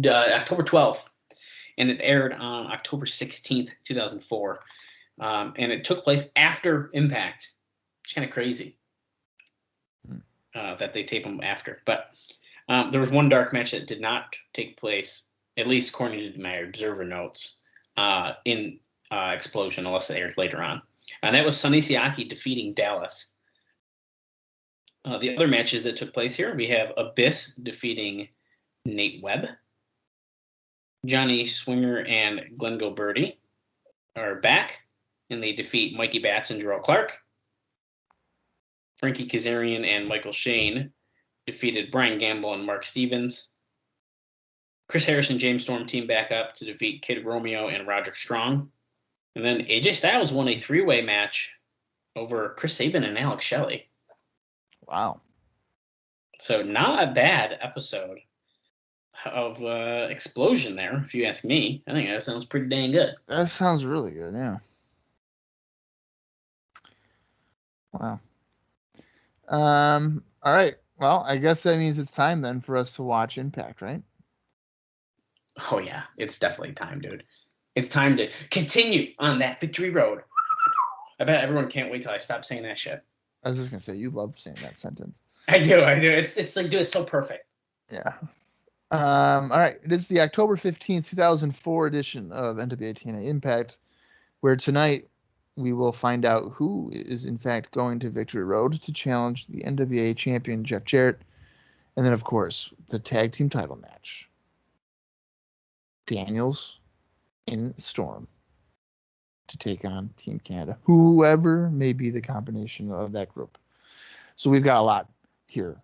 October 12th, and it aired on October 16th, 2004. And it took place after Impact. It's kind of crazy that they tape them after. But there was one dark match that did not take place, at least according to my Observer notes, in Explosion, unless it aired later on. And that was Sonny Siaki defeating Dallas. The other matches that took place here, we have Abyss defeating Nate Webb. Johnny Swinger and Glenn Gilberti are back, and they defeat Mikey Batts and Jarrell Clark. Frankie Kazarian and Michael Shane defeated Brian Gamble and Mark Stevens. Chris Harris and James Storm team back up to defeat Kid Romeo and Roderick Strong. And then AJ Styles won a three-way match over Chris Sabin and Alex Shelley. Wow. So not a bad episode of Explosion there, if you ask me. I think that sounds pretty dang good. That sounds really good, yeah. Wow. All right. Well, I guess that means it's time then for us to watch Impact, right? Oh, yeah. It's definitely time, dude. It's time to continue on that victory road. I bet everyone can't wait till I stop saying that shit. I was just going to say, you love saying that sentence. I do. It's like, dude, it's so perfect. Yeah. All right. It is the October 15th, 2004 edition of NWA TNA Impact, where tonight we will find out who is, in fact, going to Victory Road to challenge the NWA champion, Jeff Jarrett. And then, of course, the tag team title match. Daniels in Storm to take on Team Canada, whoever may be the combination of that group. So we've got a lot here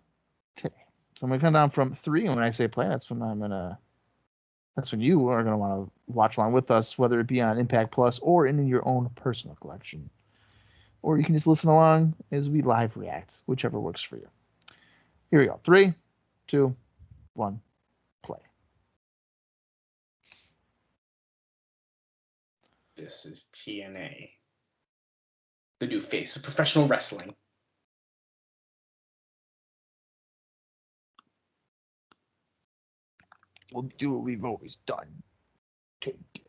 today. So I'm going to come down from 3, and when I say play, that's when you are going to want to watch along with us, whether it be on Impact Plus or in your own personal collection. Or you can just listen along as we live react, whichever works for you. Here we go. 3, 2, 1, play. This is TNA, the new face of professional wrestling. We'll do what we've always done.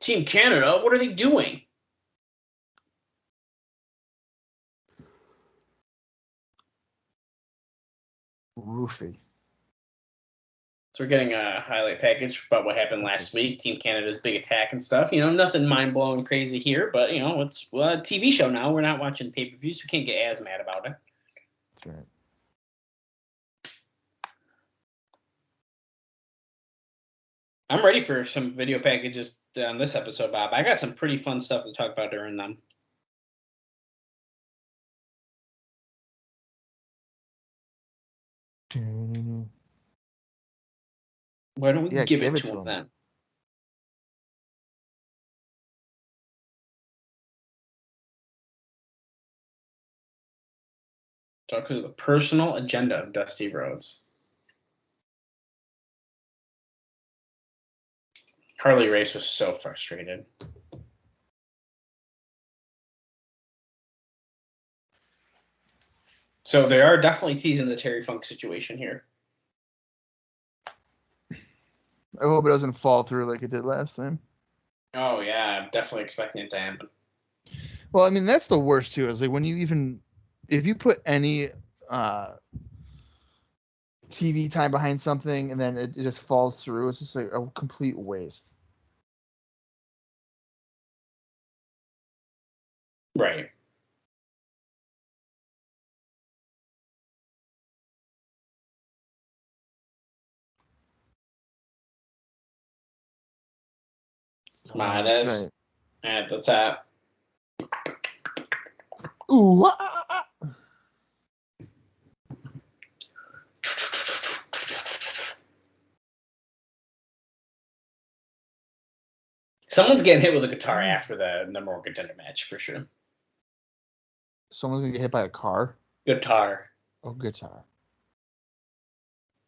Team Canada, what are they doing? Roofy. So we're getting a highlight package about what happened last week, Team Canada's big attack and stuff. You know, nothing mind-blowing crazy here, but, you know, it's a TV show now. We're not watching pay-per-views. We can't get as mad about it. That's right. I'm ready for some video packages on this episode, Bob. I got some pretty fun stuff to talk about during them. Why don't we give it to him then? Talk about the personal agenda of Dusty Rhodes. Harley Race was so frustrated. So they are definitely teasing the Terry Funk situation here. I hope it doesn't fall through like it did last time. Oh, yeah. I'm definitely expecting it to happen. Well, I mean, that's the worst, too. Is like when you even... If you put any TV time behind something and then it just falls through, it's just like a complete waste. Right. Smart as at the top. Ooh. Someone's getting hit with a guitar after the number one contender match for sure. Someone's gonna get hit by a car. Guitar. Oh, guitar.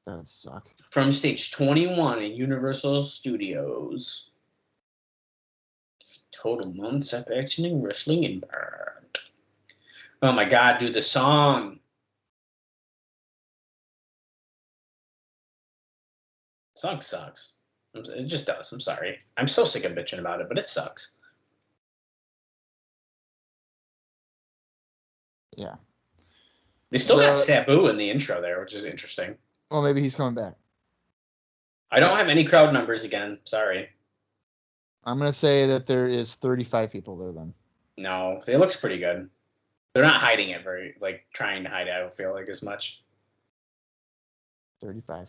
That would suck. From stage 21 at Universal Studios. Total non-stop action in wrestling impact. Oh my god, dude, the song. Song sucks. It just does. I'm sorry. I'm so sick of bitching about it, but it sucks. Yeah. They still got Sabu in the intro there, which is interesting. Well, maybe he's coming back. I don't have any crowd numbers again. Sorry. I'm gonna say that there is 35 people there then. No, it looks pretty good. They're not hiding it very, like, trying to hide it, I don't feel like, as much. 35.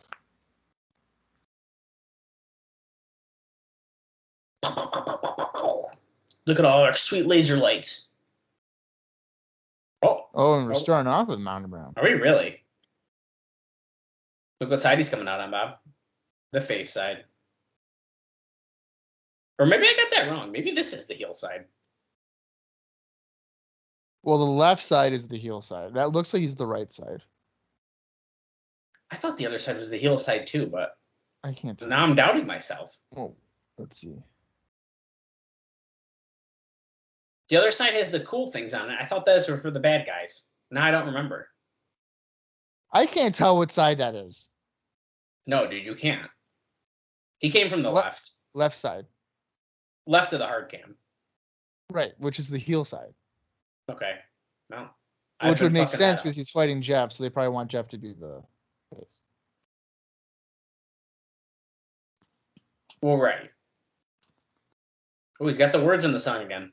Look at all our sweet laser lights. Oh, and we're starting off with Monty Brown. Are we really? Look what side he's coming out on, Bob. The face side. Or maybe I got that wrong. Maybe this is the heel side. Well, the left side is the heel side. That looks like he's the right side. I thought the other side was the heel side too, but I can't tell. now I'm doubting myself. Oh, let's see. The other side has the cool things on it. I thought those were for the bad guys. Now I don't remember. I can't tell what side that is. No, dude, you can't. He came from the left. Left side. Left of the hard cam. Right, which is the heel side. Okay. No. Which would make sense because he's fighting Jeff, so they probably want Jeff to be the face. Well, right. Oh, he's got the words in the song again.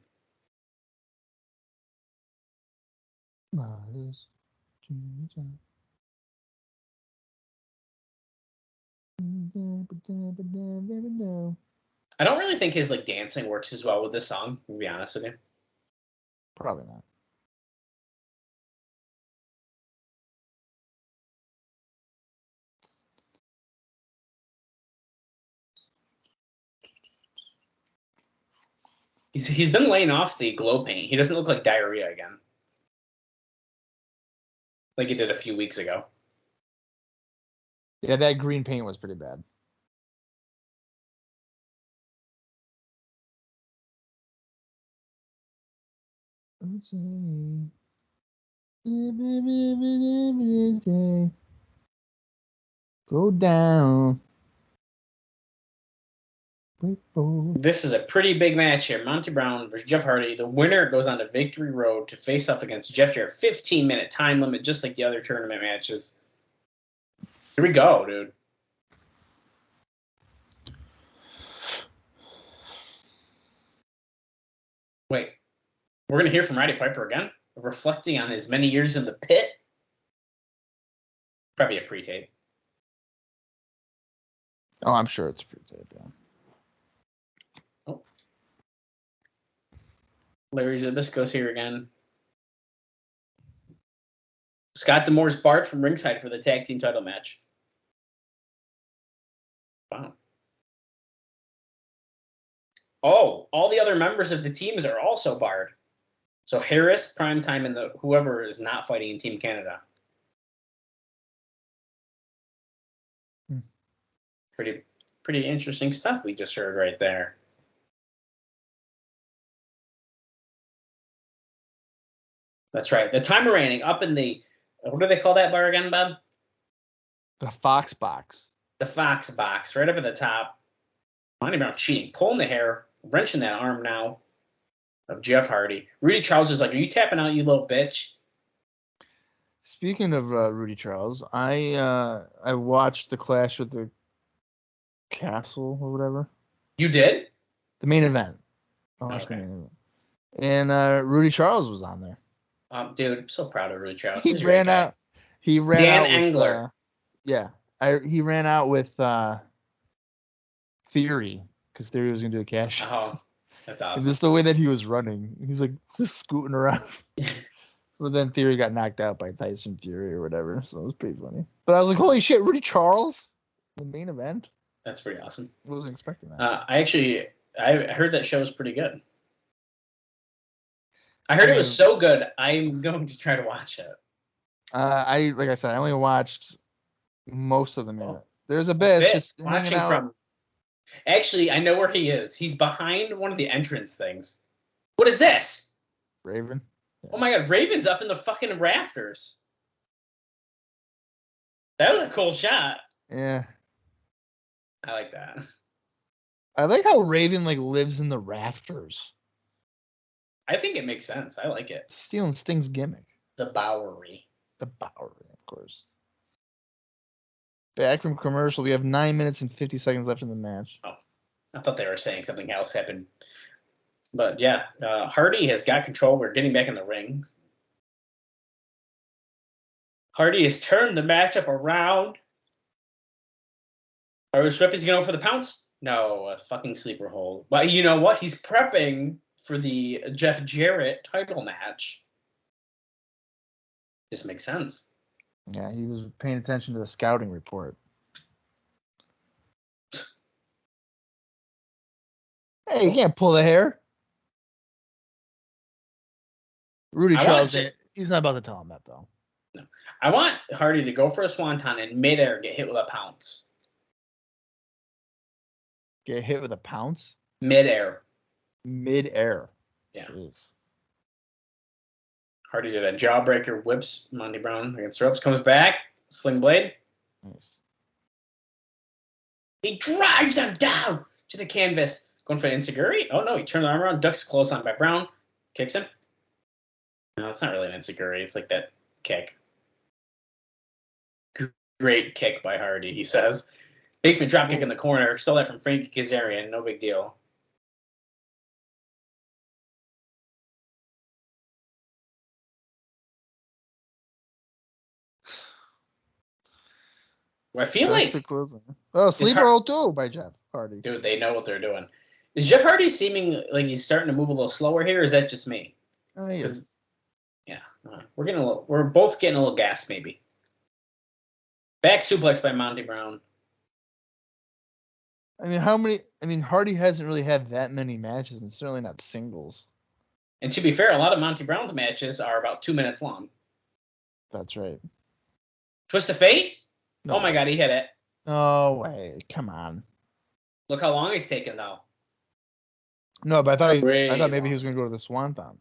I don't really think his like dancing works as well with this song, to be honest with you. Probably not. He's been laying off the glow paint. He doesn't look like diarrhea again. Like he did a few weeks ago. Yeah, that green paint was pretty bad. Go down. This is a pretty big match here. Monty Brown versus Jeff Hardy. The winner goes on to Victory Road to face off against Jeff Jarrett. 15-minute time limit, just like the other tournament matches. Here we go, dude. Wait. We're going to hear from Roddy Piper again, reflecting on his many years in the pit. Probably a pre-tape. Oh, I'm sure it's pre-tape, yeah. Oh. Larry Zbysko's here again. Scott D'Amore's barred from ringside for the tag team title match. Wow. Oh, all the other members of the teams are also barred. So Harris, Primetime, and the whoever is not fighting in Team Canada. Pretty interesting stuff we just heard right there. That's right. The timer rating up in the, what do they call that bar again, Bob? The Fox Box. The Fox Box, right up at the top. Monty Brown cheating, pulling the hair, wrenching that arm now of Jeff Hardy. Rudy Charles is like, are you tapping out, you little bitch? Speaking of Rudy Charles, I watched the Clash with the Castle or whatever. You did? The main event. I watched the main event. And Rudy Charles was on there. Dude, I'm so proud of Rudy Charles. He ran out. He ran Dan out Engler. He ran out with Theory because Theory was gonna do a cash. Oh, that's awesome. Is this the way that he was running? He's like just scooting around. But then Theory got knocked out by Tyson Fury or whatever, so it was pretty funny. But I was like, holy shit, Rudy Charles, the main event. That's pretty awesome. I wasn't expecting that. I heard that show was pretty good. I heard it was so good. I'm going to try to watch it. Like I said, I only watched most of the minute. There's a bit just hanging out. From. Actually, I know where he is. He's behind one of the entrance things. What is this? Raven. Yeah. Oh my God, Raven's up in the fucking rafters. That was a cool shot. Yeah. I like that. I like how Raven lives in the rafters. I think it makes sense. I like it. Stealing Sting's gimmick. The Bowery. The Bowery, of course. Back from commercial, we have 9 minutes and 50 seconds left in the match. Oh, I thought they were saying something else happened. But yeah, Hardy has got control. We're getting back in the rings. Hardy has turned the matchup around. Are we sure he's going for the pounce? No, a fucking sleeper hold. But you know what? He's prepping for the Jeff Jarrett title match. This makes sense. Yeah, he was paying attention to the scouting report. Hey, you can't pull the hair. Rudy Charles, he's not about to tell him that, though. No. I want Hardy to go for a swanton and midair get hit with a pounce. Get hit with a pounce? Midair. Midair. Yeah. Jeez. Hardy did a jawbreaker, whips Monty Brown against the ropes, comes back, sling blade. Nice. He drives him down to the canvas. Going for the enziguri. Oh no, he turned the arm around, ducks close on by Brown, kicks him. No, it's not really an enziguri. It's like that kick. Great kick by Hardy, he says. Basement dropkick in the corner. Stole that from Frankie Kazarian. No big deal. I feel like... Oh, Sleeper Roll 2 by Jeff Hardy. Dude, they know what they're doing. Is Jeff Hardy seeming like he's starting to move a little slower here, or is that just me? Oh, he is. Yeah. We're both getting a little gas, maybe. Back suplex by Monty Brown. Hardy hasn't really had that many matches, and certainly not singles. And to be fair, a lot of Monty Brown's matches are about 2 minutes long. That's right. Twist of Fate? No oh my God, he hit it. No way. Come on. Look how long he's taken, though. No, but I thought maybe he was going to go to the Swanton.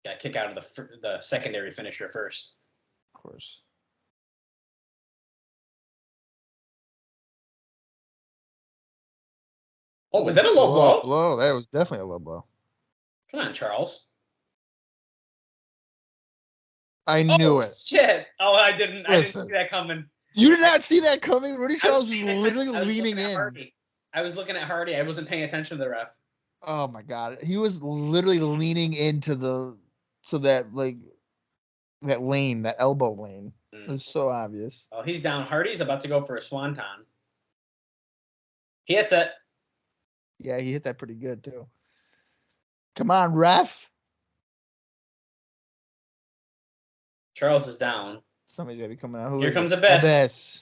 Got to kick out of the secondary finisher first. Of course. Oh, was that a low blow? That was definitely a low blow. Come on, Charles. I knew it. Shit. Oh, I didn't see that coming. You did not see that coming? Rudy Charles was literally leaning in. I was looking at Hardy. I wasn't paying attention to the ref. Oh my God. He was literally leaning into that lane, that elbow lane. It was so obvious. Oh, he's down. Hardy's about to go for a swanton. He hits it. Yeah, he hit that pretty good too. Come on, ref. Charles is down. Somebody's got to be coming out. Here comes Abyss.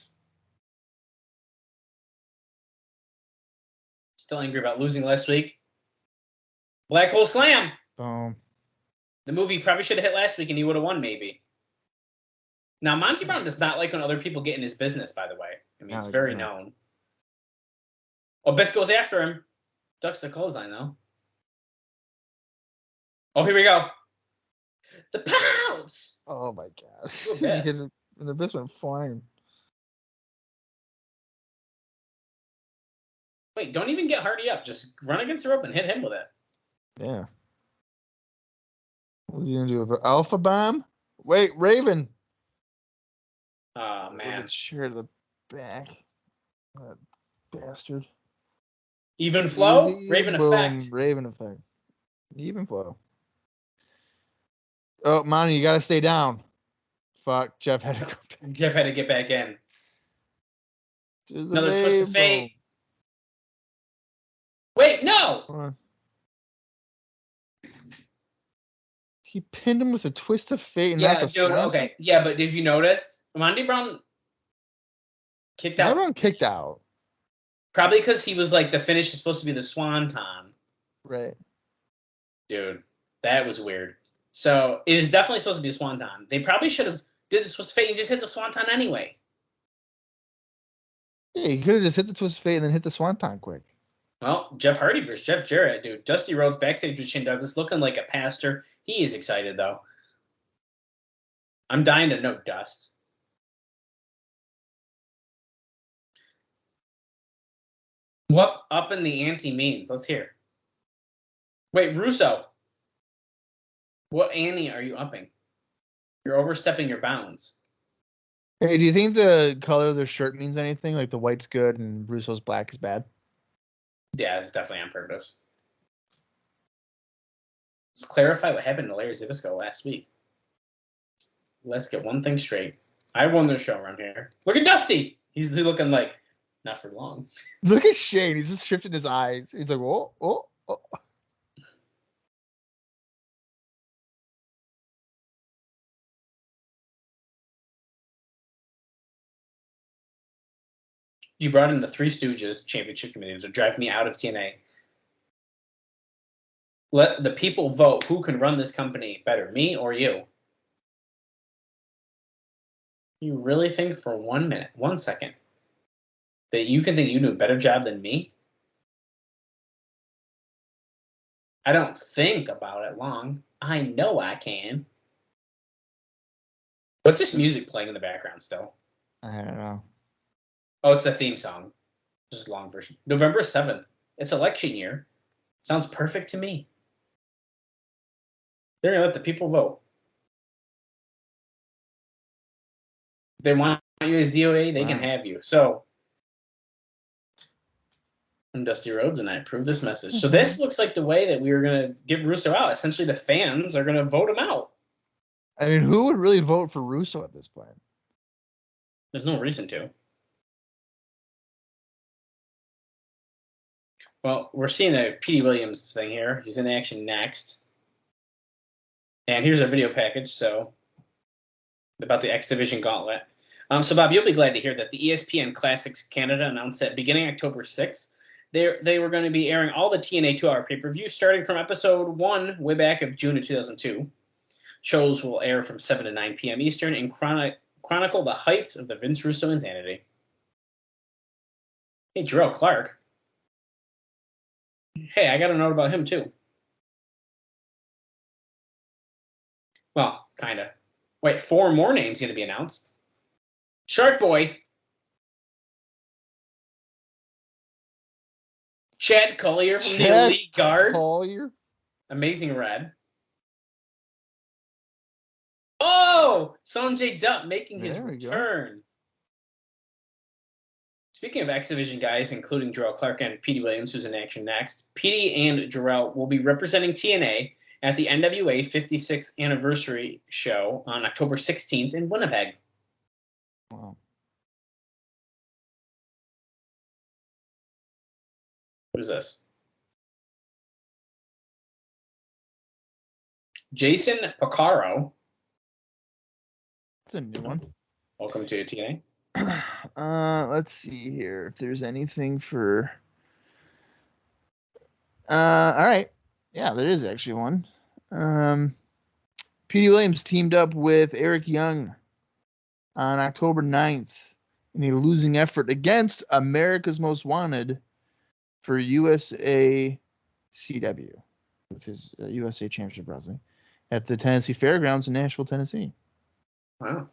Still angry about losing last week. Black Hole Slam. Boom. The movie probably should have hit last week and he would have won, maybe. Now, Monty Brown does not like when other people get in his business, by the way. I mean, it's very known. Abyss goes after him. Ducks the clothesline, though. Oh, here we go. The pounce! Oh, my God. Abyss. And the Abyss went flying. Wait, don't even get Hardy up. Just run against the rope and hit him with it. Yeah. What's he going to do with the Alpha Bomb? Wait, Raven. Oh, man. With a chair to the back. That bastard. Even flow? Raven effect. Raven effect. Even flow. Oh, Monty, you got to stay down. Fuck. Jeff had to go back. Jeff had to get back in. Another twist of fate. Wait, no! He pinned him with a twist of fate and not the dude, okay. Yeah, but did you notice? Monty Brown kicked out. Everyone kicked out. Probably because he was like, the finish is supposed to be the swanton. Right. Dude, That was weird. So it is definitely supposed to be a swanton. They probably should have did the twist of fate and just hit the swanton anyway. Yeah, you could have just hit the twist of fate and then hit the swanton quick. Well, Jeff Hardy versus Jeff Jarrett, dude. Dusty Rhodes backstage with Shane Douglas, looking like a pastor. He is excited though. I'm dying to know Dust. What up in the ante means? Let's hear. Wait, Russo. What ante are you upping? You're overstepping your bounds. Hey, do you think the color of their shirt means anything? Like the white's good and Russo's black is bad? Yeah, it's definitely on purpose. Let's clarify what happened to Larry Zbyszko last week. Let's get one thing straight. I won the show around here. Look at Dusty. He's looking like not for long. Look at Shane. He's just shifting his eyes. He's like, oh, oh, oh. You brought in the Three Stooges championship committee to drive me out of TNA. Let the people vote who can run this company better, me or you. You really think for 1 minute, 1 second, that you can think you do a better job than me? I don't think about it long. I know I can. What's this music playing in the background still? I don't know. Oh, it's a theme song. Just a long version. November 7th. It's election year. Sounds perfect to me. They're going to let the people vote. If they want you as DOA, they can have you. So, I'm Dusty Rhodes, and I approve this message. So this looks like the way that we were going to give Russo out. Essentially, the fans are going to vote him out. I mean, who would really vote for Russo at this point? There's no reason to. Well, we're seeing a Petey Williams thing here. He's in action next. And here's a video package, so about the X Division Gauntlet. So, Bob, you'll be glad to hear that the ESPN Classics Canada announced that beginning October 6th, they were going to be airing all the TNA 2-hour pay-per-view starting from episode 1 way back of June of 2002. Shows will air from 7 to 9 p.m. Eastern and chronicle the heights of the Vince Russo insanity. Hey, Jarrell Clark. Hey, I got a note about him, too. Well, kind of. Wait, 4 more names going to be announced. Shark Boy. Chad Collier from the Elite Guard. Collier? Amazing Red. Oh! Sanjay Dutt making his return. Speaking of X Division guys, including Jarrell Clark and Petey Williams, who's in action next, Petey and Jarrell will be representing TNA at the NWA 56th anniversary show on October 16th in Winnipeg. Wow. What is this? Jason Picaro. That's a new one. Welcome to TNA. Let's see here if there's anything for. All right. Yeah, there is actually one. Petey Williams teamed up with Eric Young on October 9th in a losing effort against America's Most Wanted for USA CW with his USA Championship Wrestling at the Tennessee Fairgrounds in Nashville, Tennessee. Wow.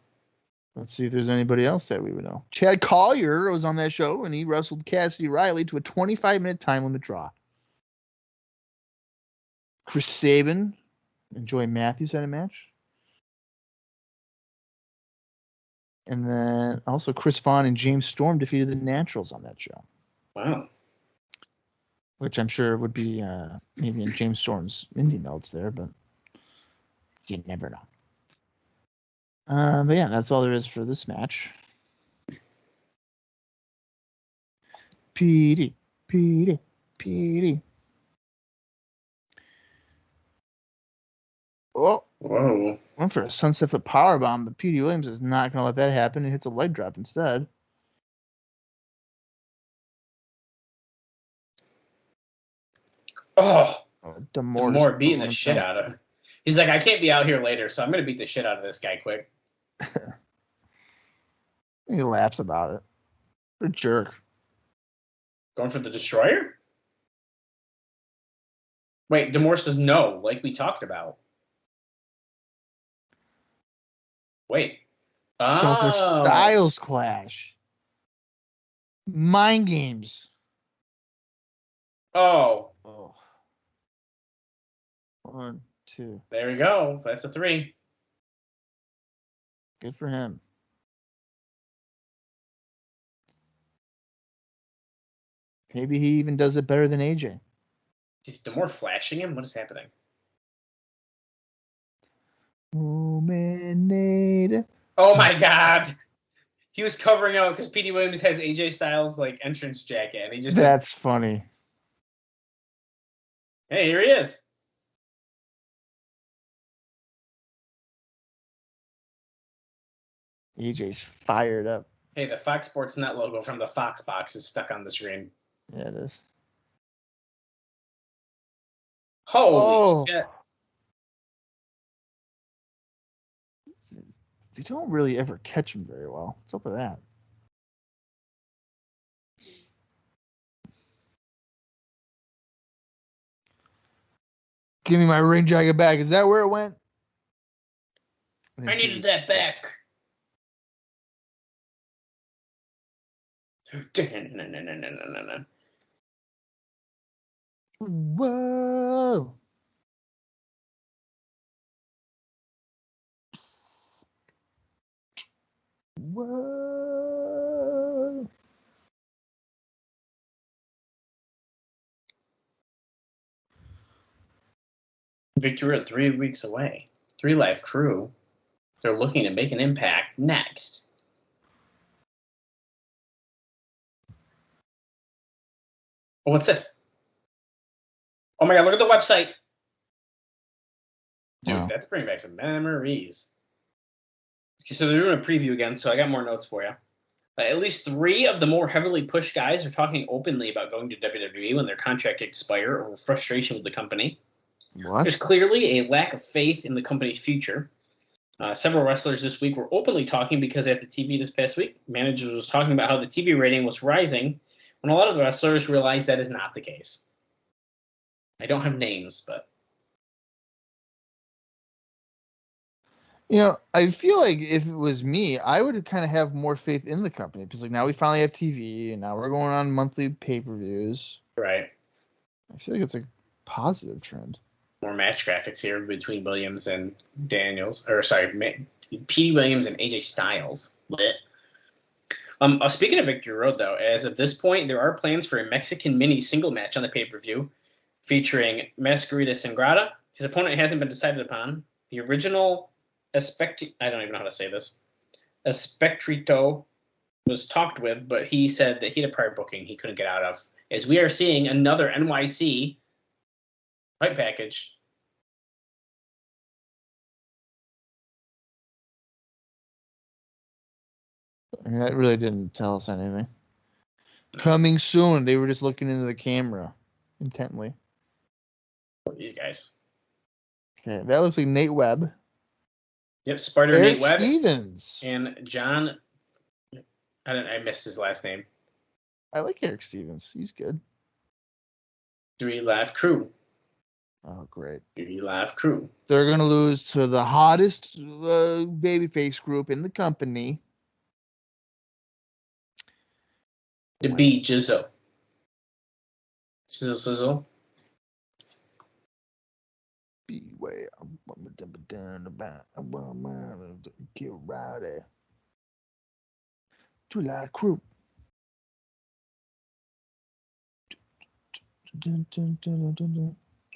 Let's see if there's anybody else that we would know. Chad Collier was on that show, and he wrestled Cassidy Riley to a 25-minute time limit draw. Chris Sabin and Joy Matthews had a match. And then also Chris Vaughn and James Storm defeated the Naturals on that show. Wow. Which I'm sure would be maybe in James Storm's indie notes there, but you never know. But yeah, that's all there is for this match. Petey. Oh, whoa! Went for a sunset flip powerbomb, but Petey Williams is not going to let that happen. He hits a leg drop instead. Oh, Demore beating the shit out of him. He's like, I can't be out here later, so I'm going to beat the shit out of this guy quick. He laughs about it. What a jerk. Going for the Destroyer? Wait, Demore says no, like we talked about. Wait. He's going for Styles Clash. Mind games. Oh. 1, 2. There we go. That's a 3. Good for him. Maybe he even does it better than AJ. Is Demore flashing him? What is happening? Oh my God. He was covering up because Petey Williams has AJ Styles like entrance jacket, and he just. That's funny. Hey, here he is. AJ's fired up. Hey, the Fox Sports Net logo from the Fox box is stuck on the screen. Yeah, it is. Holy shit. They don't really ever catch him very well. What's up with that? Give me my ring jacket back. Is that where it went? I needed that back. Whoa. Whoa. Victory 3 weeks away. 3 Live Crew. They're looking to make an impact next. Oh, what's this? Oh my God, look at the website. Dude, Wow. That's bringing back some memories. So they're doing a preview again, so I got more notes for you. At least 3 of the more heavily pushed guys are talking openly about going to WWE when their contract expire over frustration with the company. What? There's clearly a lack of faith in the company's future. Several wrestlers this week were openly talking because at the TV this past week, managers was talking about how the TV rating was rising when a lot of the wrestlers realized that is not the case. I don't have names, but... You know, I feel like if it was me, I would kind of have more faith in the company because, like, now we finally have TV and now we're going on monthly pay-per-views. Right. I feel like it's a positive trend. More match graphics here between Williams and Daniels. Or, sorry, Petey Williams and AJ Styles. Speaking of Victory Road, though, as of this point, there are plans for a Mexican mini single match on the pay-per-view featuring Mascarita Sangrada. His opponent hasn't been decided upon. The original I don't even know how to say this. Espectrito was talked with, but he said that he had a prior booking he couldn't get out of. As we are seeing another NYC fight package. I mean, that really didn't tell us anything. Coming soon. They were just looking into the camera intently. These guys. Okay, that looks like Nate Webb. Yep, Spider Eric Nate Webb Stevens. and John. I missed his last name. I like Eric Stevens. He's good. 3 Live Crew. Oh, great. 3 Live Crew. They're going to lose to the hottest babyface group in the company. The B Jizzle. Sizzle. Beware, I'm down about kill Rowdy. 2 Live Crew.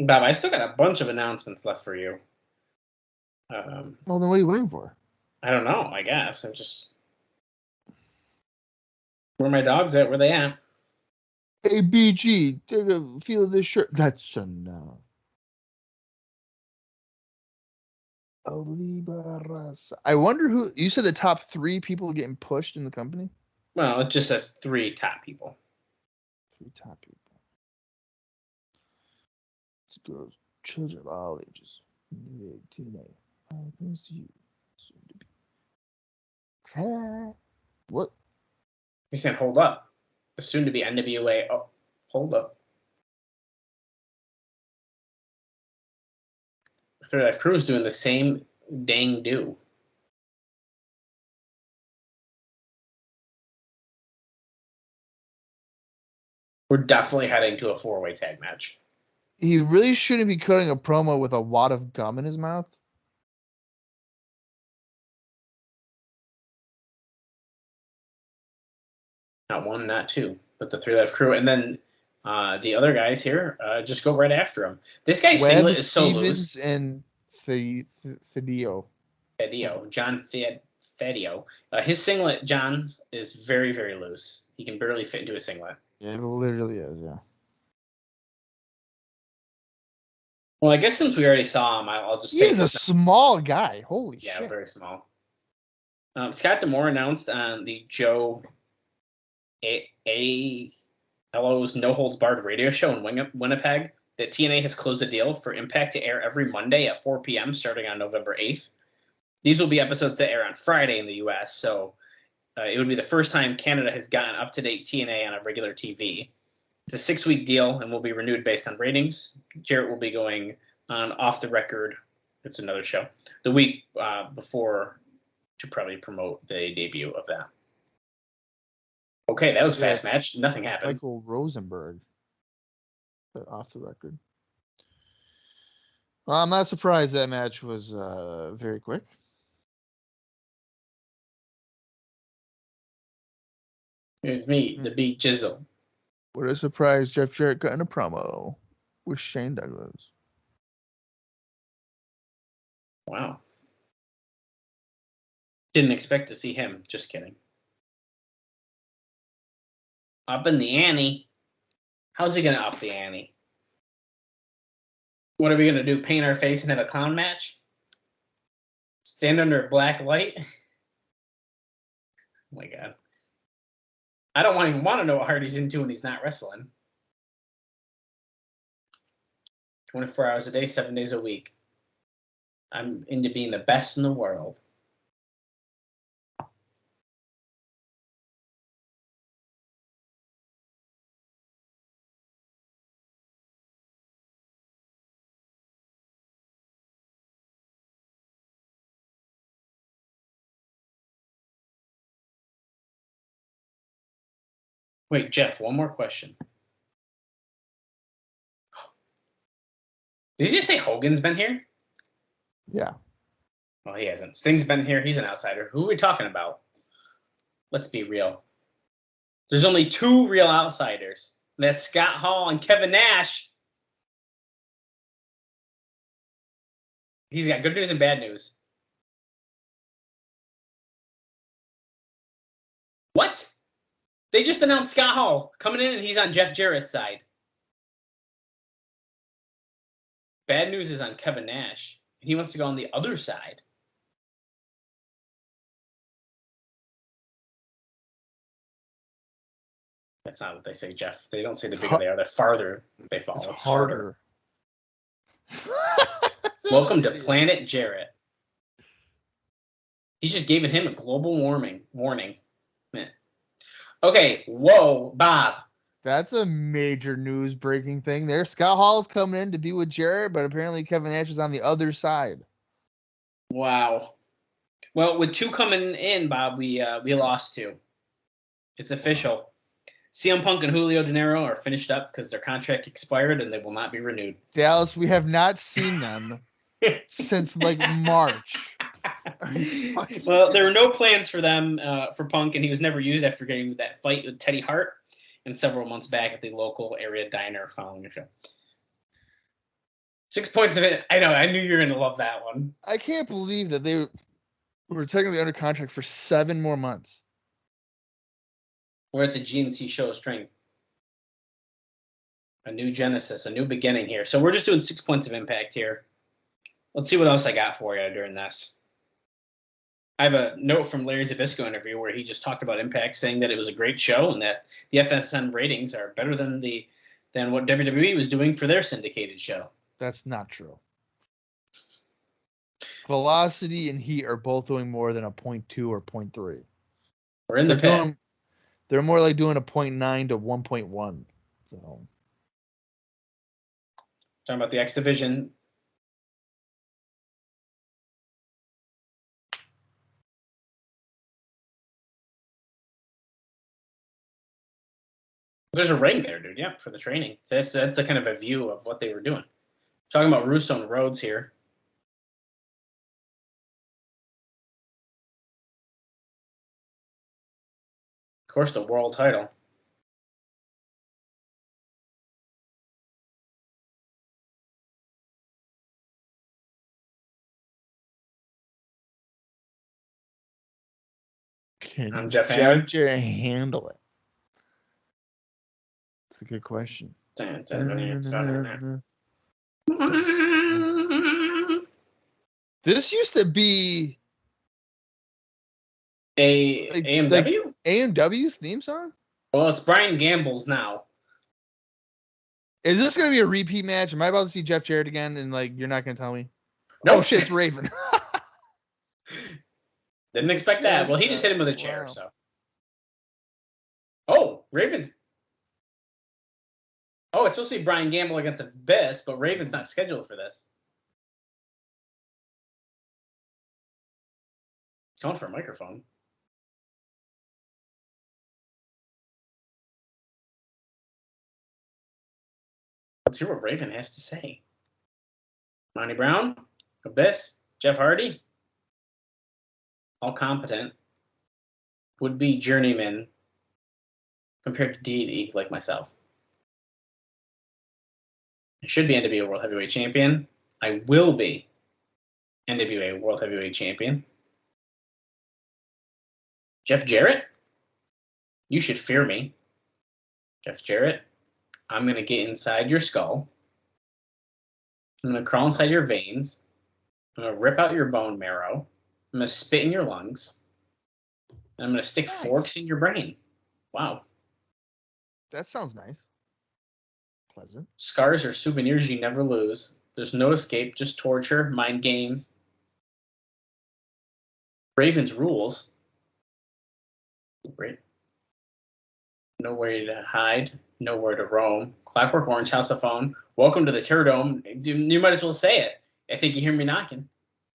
Bob, I still got a bunch of announcements left for you. Well, then what are you waiting for? I don't know, I guess. I'm just... Where my dogs at? Where they at? Hey, BG, take a feel of this shirt. That's enough. I wonder who... You said the top 3 people getting pushed in the company? Well, it just says 3 top people. 3 top people. girls, children of all ages. TNA. All thanks to you. Soon to be. What? He said, hold up. The soon-to-be NWA. Oh, hold up. Third Life Crew is doing the same dang do. We're definitely heading to a four-way tag match. He really shouldn't be cutting a promo with a wad of gum in his mouth. Not one, not two, but the Three Life Crew. And then the other guys here just go right after him. This guy's singlet is so loose. Stevens and Fedio. John Fedio. His singlet, John's, is very, very loose. He can barely fit into a singlet. Yeah, it literally is, yeah. Well, I guess since we already saw him, I'll just He's a small guy. Holy shit. Yeah, very small. Scott D'Amore announced on the Joe A.L.O.'s No Holds Barred radio show in Winnipeg that TNA has closed a deal for Impact to air every Monday at 4 p.m. starting on November 8th. These will be episodes that air on Friday in the U.S., so it would be the first time Canada has gotten up-to-date TNA on a regular TV. It's a 6-week deal and will be renewed based on ratings. Jarrett will be going on Off the Record. It's another show. The week before to probably promote the debut of that. Okay, that was a fast match. Nothing happened. Michael Rosenberg. Off the Record. Well, I'm not surprised that match was very quick. Here's me, the Big Jizzle. What a surprise, Jeff Jarrett cutting a promo with Shane Douglas. Wow. Didn't expect to see him. Just kidding. Up in the ante. How's he going to up the ante? What are we going to do? Paint our face and have a clown match? Stand under a black light? Oh my God. I don't even want to know what Hardy's into when he's not wrestling. 24 hours a day, 7 days a week. I'm into being the best in the world. Wait, Jeff, one more question. Did you just say Hogan's been here? Yeah. Well, he hasn't. Sting's been here. He's an outsider. Who are we talking about? Let's be real. There's only two real outsiders. That's Scott Hall and Kevin Nash. He's got good news and bad news. What? They just announced Scott Hall coming in, and he's on Jeff Jarrett's side. Bad news is on Kevin Nash. He wants to go on the other side. That's not what they say, Jeff. They don't say the bigger they are, the farther they fall. It's harder. Welcome to Planet Jarrett. He's just giving him a global warning. Okay, whoa, Bob. That's a major news breaking thing there. Scott Hall is coming in to be with Jarrett, but apparently Kevin Nash is on the other side. Wow. Well, with two coming in, Bob, we lost two. It's official. CM Punk and Julio De Niro are finished up because their contract expired and they will not be renewed. Dallas, we have not seen them since like March. Well, there were no plans for them for Punk, and he was never used after getting that fight with Teddy Hart and several months back at the local area diner following the show. 6 points of it. I know. I knew you were going to love that one. I can't believe that they were technically under contract for 7 more months. We're at the GNC Show of Strength. A new Genesis, a new beginning here. So we're just doing 6 points of impact here. Let's see what else I got for you during this. I have a note from Larry Zbyszko interview where he just talked about Impact, saying that it was a great show and that the FSN ratings are better than what WWE was doing for their syndicated show. That's not true. Velocity and heat are both doing more than a 0.2 or 0.3. We're in the pit. They're more like doing a 0.9 to 1.1. So Talking about the X Division. There's a ring there, dude. Yep, for the training. So that's a kind of a view of what they were doing. Talking about Russo and Rhodes here. Of course, the world title. can Jeff Jarrett handle it? That's a good question. This used to be AMW? Like AMW's theme song? Well, it's Brian Gamble's now. Is this going to be a repeat match? Am I about to see Jeff Jarrett again and you're not going to tell me? No. Oh, shit, it's Raven. Didn't expect that. Well, he just hit him with a chair, wow. so. Oh, Raven's. Oh, it's supposed to be Brian Gamble against Abyss, but Raven's not scheduled for this. Calling for a microphone. Let's hear what Raven has to say. Monty Brown, Abyss, Jeff Hardy. All competent. Would be journeyman compared to deity like myself. I should be NWA World Heavyweight Champion. I will be NWA World Heavyweight Champion. Jeff Jarrett, you should fear me. Jeff Jarrett, I'm going to get inside your skull. I'm going to crawl inside your veins. I'm going to rip out your bone marrow. I'm going to spit in your lungs. And I'm going to stick forks in your brain. Wow. That sounds nice. Pleasant. Scars are souvenirs you never lose. There's no escape, just torture, mind games. Raven's rules. Great. Nowhere to hide, nowhere to roam. Clockwork Orange, House of Phone. Welcome to the Terror Dome. You might as well say it. I think you hear me knocking.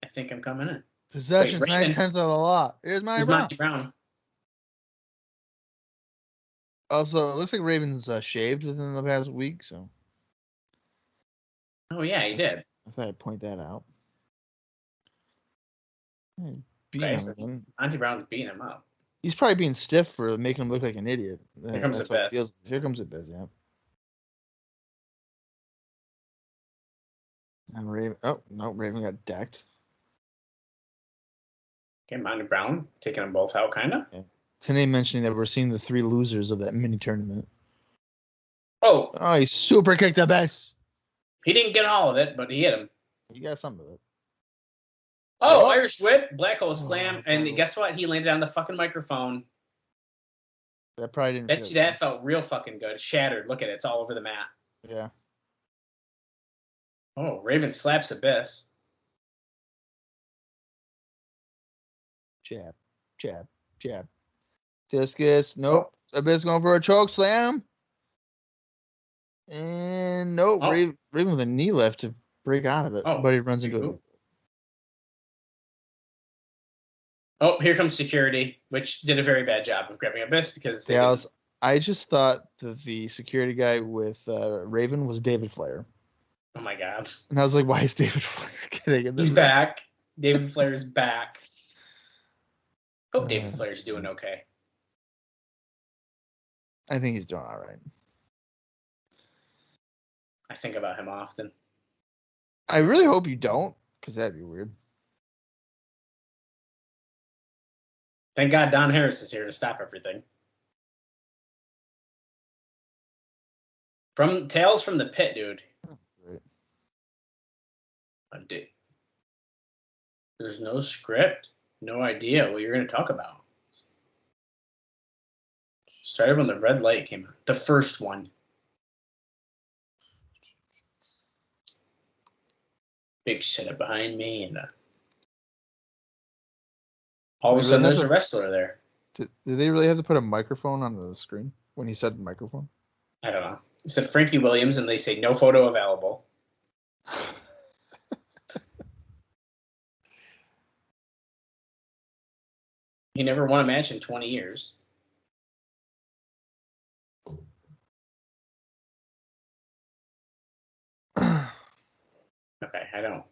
I think I'm coming in. Possession's 9/10 of the law. Here's Monty Brown. Also, it looks like Raven's shaved within the past week, so. Oh, yeah, he did. I thought I'd point that out. Monty Brown's beating him up. He's probably being stiff for making him look like an idiot. Here comes Abyss. Here comes Abyss, yeah. And Raven. Oh, no, Raven got decked. Okay, Monty Brown taking them both out, kind of. Yeah. TNA mentioning that we're seeing the 3 losers of that mini tournament. Oh, he super kicked Abyss. He didn't get all of it, but he hit him. He got some of it. Oh, Irish Whip, Black Hole Slam, and guess what? He landed on the fucking microphone. That probably didn't. Bet you that felt real fucking good. Shattered. Look at it. It's all over the mat. Yeah. Oh, Raven slaps Abyss. Jab, jab, jab. Discus. Nope. Abyss going for a choke slam. And nope. Raven with a knee lift to break out of it. But he runs into it. Oh, here comes security, which did a very bad job of grabbing Abyss because I just thought that the security guy with Raven was David Flair. Oh my god! And I was like, "Why is David Flair getting in this?" He's back. David Flair's back. Hope David Flair's doing okay. I think he's doing all right. I think about him often. I really hope you don't, because that'd be weird. Thank God Don Harris is here to stop everything. From Tales from the Pit, dude. Oh, great. Dude. There's no script, no idea what you're going to talk about. Started when the red light came on. The first one. big setup behind me, and all of a sudden there's a wrestler there. Did they really have to put a microphone on the screen when he said microphone? I don't know. It said Frankie Williams, and they say no photo available. He never won a match in 20 years. Okay, I don't.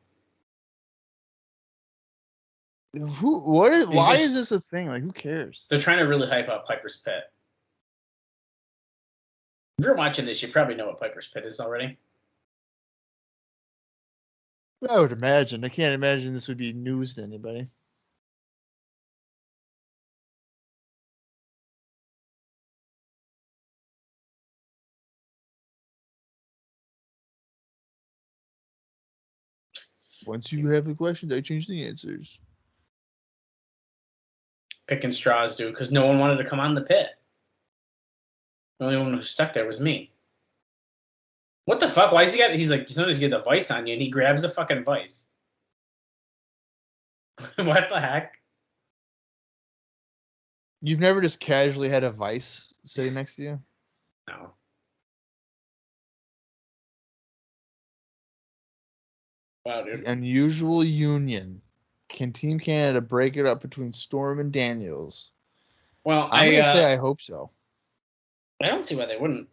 Why is this a thing? Like, who cares? They're trying to really hype up Piper's Pit. If you're watching this, you probably know what Piper's Pit is already. I would imagine. I can't imagine this would be news to anybody. Once you have the questions, I change the answers. Picking straws, dude, because no one wanted to come on the pit. The only one who stuck there was me. What the fuck? Why is he got? He's like, somebody's getting a vice on you, and he grabs a fucking vice. What the heck? You've never just casually had a vice sitting next to you? No. Wow, dude. The unusual union. Can Team Canada break it up between Storm and Daniels? Well, I'm going to say I hope so. I don't see why they wouldn't.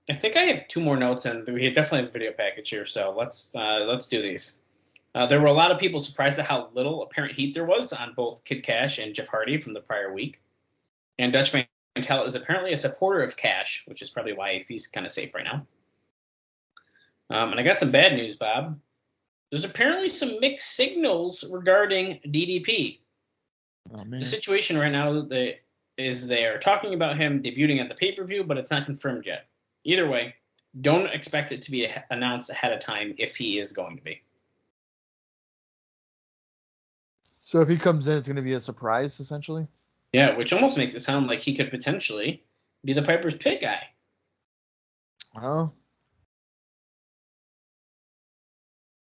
I think I have 2 more notes, and we definitely have a video package here, so let's do these. There were a lot of people surprised at how little apparent heat there was on both Kid Cash and Jeff Hardy from the prior week. And Dutch Mantel is apparently a supporter of Cash, which is probably why he's kind of safe right now. And I got some bad news, Bob. There's apparently some mixed signals regarding DDP. Oh, man. The situation right now is they are talking about him debuting at the pay-per-view, but it's not confirmed yet. Either way, don't expect it to be announced ahead of time if he is going to be. So if he comes in, it's going to be a surprise, essentially? Yeah, which almost makes it sound like he could potentially be the Piper's Pit guy. Oh.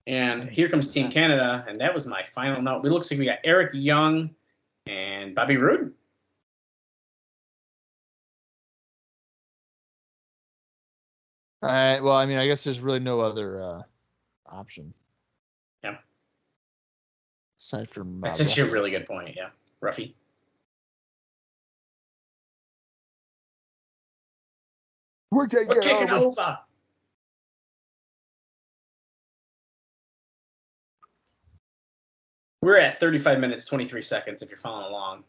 And here comes Team Canada, and that was my final note. It looks like we got Eric Young and Bobby Roode. Well, I mean, I guess there's really no other option. Yeah. Aside from That's actually a really good point, yeah. Ruffy. We're taking over. We're at 35 minutes, 23 seconds if you're following along.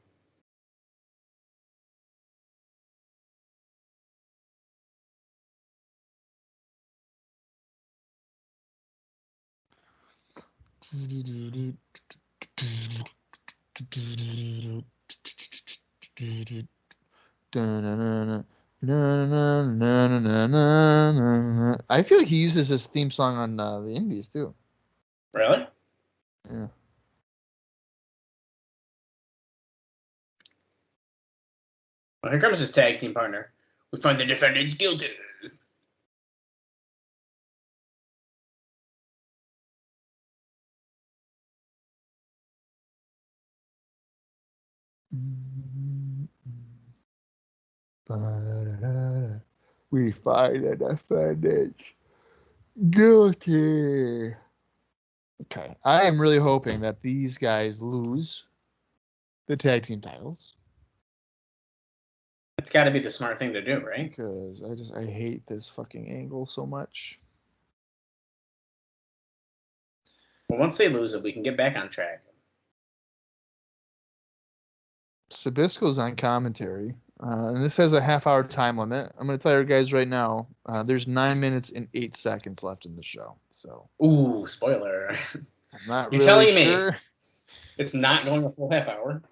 I feel like he uses his theme song on the Indies too. Really? Yeah. Well, here comes his tag team partner. We find the defendants guilty. We find the defendants guilty. Okay. I am really hoping that these guys lose the tag team titles. It's got to be the smart thing to do, right? Because I hate this fucking angle so much. Well, once they lose it, we can get back on track. Sabisco's on commentary, and this has a half-hour time limit. I'm going to tell you guys right now, there's 9 minutes and 8 seconds left in the show. So, ooh, spoiler! I'm not You're really telling sure. me it's not going a full half hour?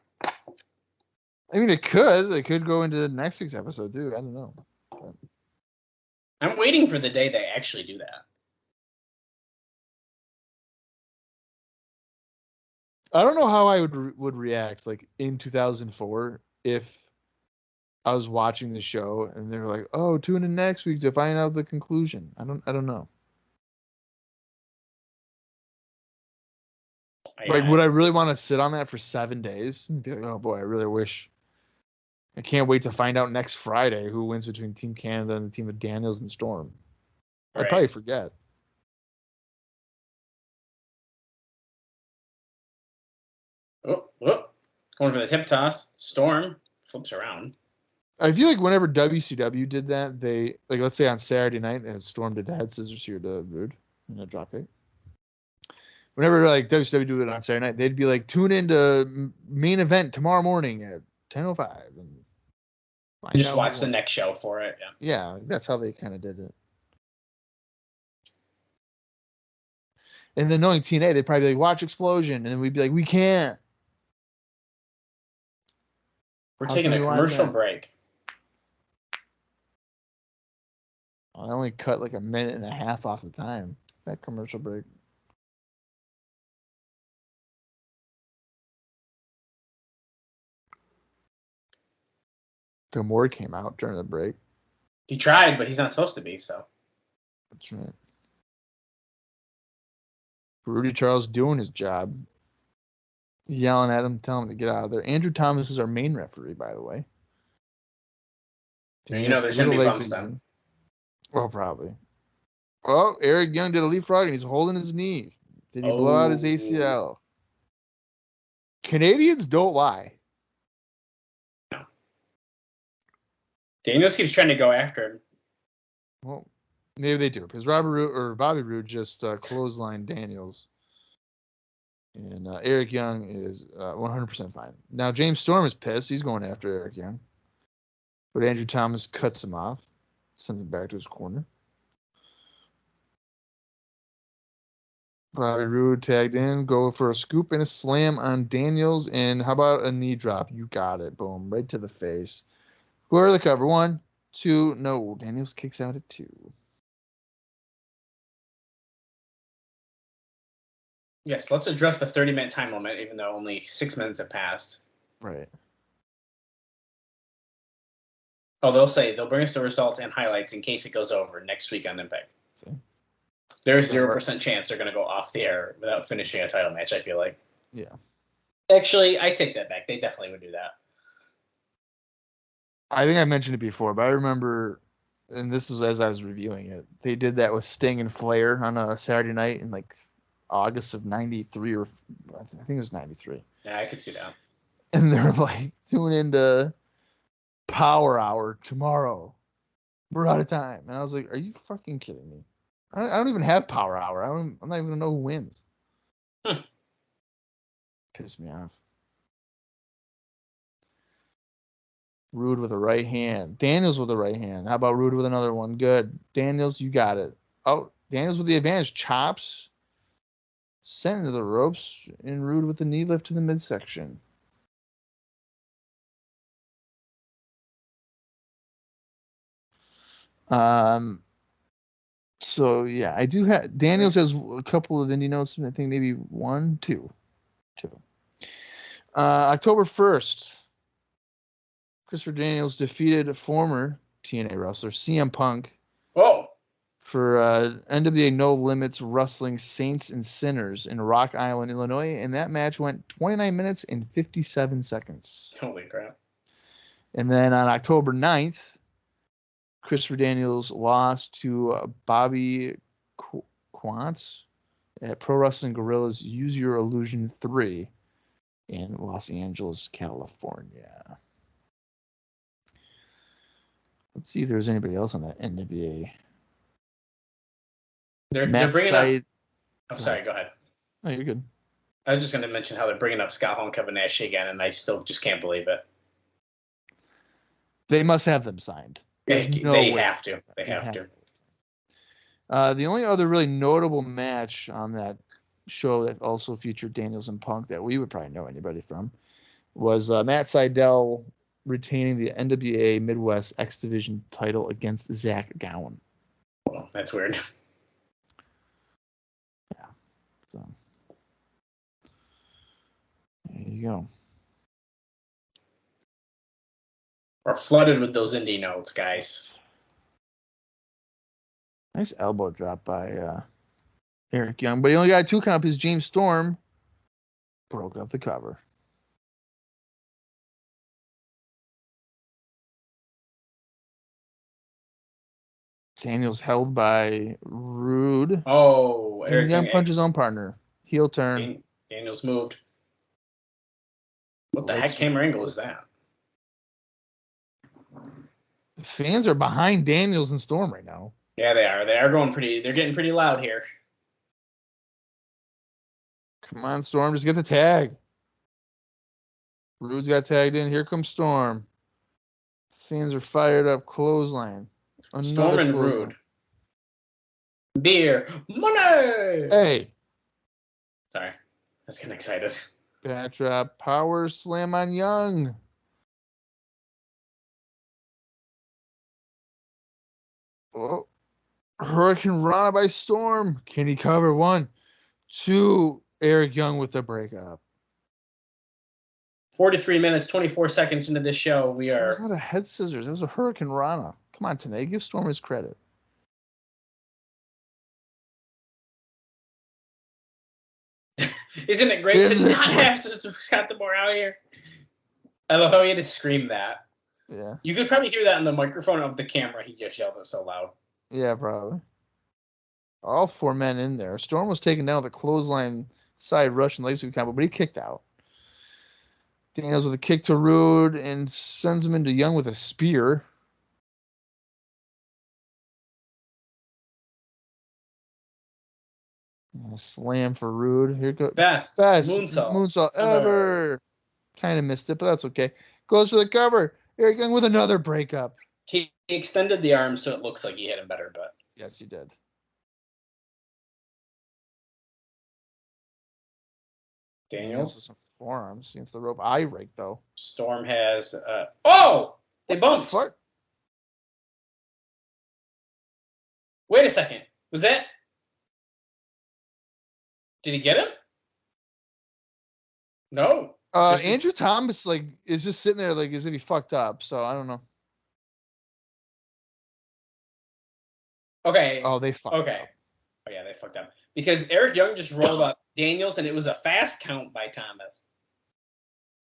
I mean, it could. It could go into next week's episode too. I don't know. But I'm waiting for the day they actually do that. I don't know how I would react like in 2004 if I was watching the show and they were like, "Oh, tune in next week to find out the conclusion." I don't know. Like, would I really want to sit on that for 7 days and be like, oh boy, I really wish. I can't wait to find out next Friday who wins between Team Canada and the team of Daniels and Storm. I'd probably forget. Oh, going for the tip toss. Storm flips around. I feel like whenever WCW did that, they, like, let's say on Saturday night, as Storm did head scissors here to Roode in a drop kick. Whenever like WCW do it on Saturday night, they'd be like, tune into main event tomorrow morning at 10:05 and just watch the next show for it. Yeah, that's how they kind of did it. And then knowing TNA, they'd probably be like, watch Explosion, and then we'd be like, we can't. We're taking a commercial break. I only cut like a minute and a half off the time. That commercial break. Moore came out during the break. He tried, but he's not supposed to be, so. That's right. Rudy Charles doing his job. Yelling at him, telling him to get out of there. Andrew Thomas is our main referee, by the way. You know there's going to be bumps then. Well, probably. Oh, Eric Young did a leapfrog and he's holding his knee. Did he blow out his ACL? Canadians don't lie. No. Daniels keeps trying to go after him. Well, maybe they do, because Bobby Roode just clotheslined Daniels. And Eric Young is 100% fine. Now, James Storm is pissed. He's going after Eric Young. But Andrew Thomas cuts him off. Sends him back to his corner. Bobby Roode tagged in. Go for a scoop and a slam on Daniels. And how about a knee drop? You got it. Boom. Right to the face. Who are the cover? 1, 2. No. Daniels kicks out at 2. Yes, let's address the 30-minute time limit, even though only 6 minutes have passed. Right. Oh, they'll bring us the results and highlights in case it goes over next week on Impact. Okay. There's 0% chance they're going to go off the air without finishing a title match, I feel like. Yeah. Actually, I take that back. They definitely would do that. I think I mentioned it before, but I remember, and this is as I was reviewing it, they did that with Sting and Flair on a Saturday night in like August of 93, or I think it was 93. Yeah, I could see that. And they're like, tune into Power Hour tomorrow. We're out of time. And I was like, are you fucking kidding me? I don't even have Power Hour. I'm not even going to know who wins. Pissed me off. Roode with a right hand. Daniels with a right hand. How about Roode with another one? Good. Daniels, you got it. Oh, Daniels with the advantage. Chops. Sent into the ropes. And Roode with the knee lift to the midsection. So yeah, I do have Daniels has a couple of indie notes. I think maybe 1, 2. October 1st, Christopher Daniels defeated former TNA wrestler CM Punk. Oh. For NWA No Limits Wrestling Saints and Sinners in Rock Island, Illinois, and that match went 29 minutes and 57 seconds. Holy crap. And then on October 9th, Christopher Daniels lost to Bobby Quantz at Pro Wrestling Guerrillas Use Your Illusion 3 in Los Angeles, California. Let's see if there's anybody else on that NWA. They're bringing up... Oh, sorry, go ahead. No, you're good. I was just going to mention how they're bringing up Scott Hall and Kevin Nash again, and I still just can't believe it. They must have them signed. They have to. They have to. The only other really notable match on that show that also featured Daniels and Punk that we would probably know anybody from was Matt Sydal retaining the NWA Midwest X Division title against Zach Gowen. Well, that's weird. Yeah. So there you go. We're flooded with those indie notes, guys. Nice elbow drop by Eric Young, but he only got 2 count because James Storm Broke up the cover. Daniels held by Roode. Oh, And Eric Young punches his own partner. Heel turn. Daniels moved. What the heck camera angle is that? Fans are behind Daniels and Storm right now. Yeah, they are. They are going pretty. They're getting pretty loud here. Come on, Storm, just get the tag. Roode's got tagged in. Here comes Storm. Fans are fired up. Clothesline. Storm and Roode. Beer. Money! Hey. Sorry. I was getting excited. Backdrop. Power slam on Young. Oh. Hurricane Rana by Storm. Can he cover? 1, 2. Eric Young with the breakup. 43 minutes, 24 seconds into this show, we are... It was not a head scissors. It was a Hurricane Rana. Come on, TNA. Give Storm his credit. Isn't it great to not have Scott D'Amore out here? I love how he had to scream that. Yeah. You could probably hear that on the microphone of the camera. He just yelled it so loud. Yeah, probably. All 4 men in there. Storm was taken down with a clothesline side Russian leg sweep combo, but he kicked out. Daniels with a kick to Roode and sends him into Young with a spear. And a slam for Roode. Here goes best moonsault ever. Kind of missed it, but that's okay. Goes for the cover. Eric Young with another breakup. He extended the arm so it looks like he hit him better, but yes, he did. Daniels forearms against the rope. Eye rake though. Storm has. They bumped. What? Wait a second. Was that? Did he get him? No. Andrew Thomas is just sitting there as if he fucked up. So I don't know. Okay. Oh, they fucked up. Oh yeah, they fucked up because Eric Young just rolled up Daniels and it was a fast count by Thomas.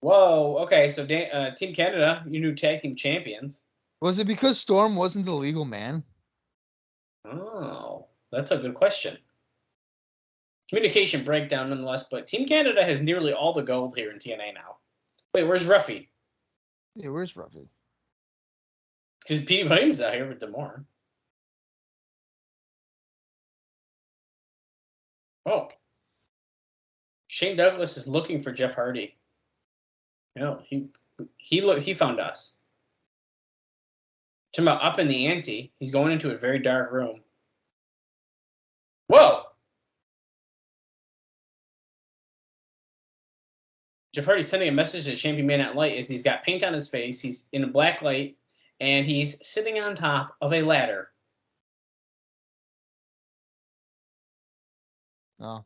Whoa. Okay, so Team Canada, your new tag team champions. Was it because Storm wasn't the legal man? Oh, that's a good question. Communication breakdown nonetheless, but Team Canada has nearly all the gold here in TNA now. Wait, where's Ruffy? Yeah, where's Ruffy? Because Petey Williams is out here with D'Amore. Oh. Shane Douglas is looking for Jeff Hardy. He found us. Talking about up in the ante, he's going into a very dark room. Whoa! Jeff Hardy's sending a message to Champion Man at Light as he's got paint on his face, he's in a black light, and he's sitting on top of a ladder. Oh.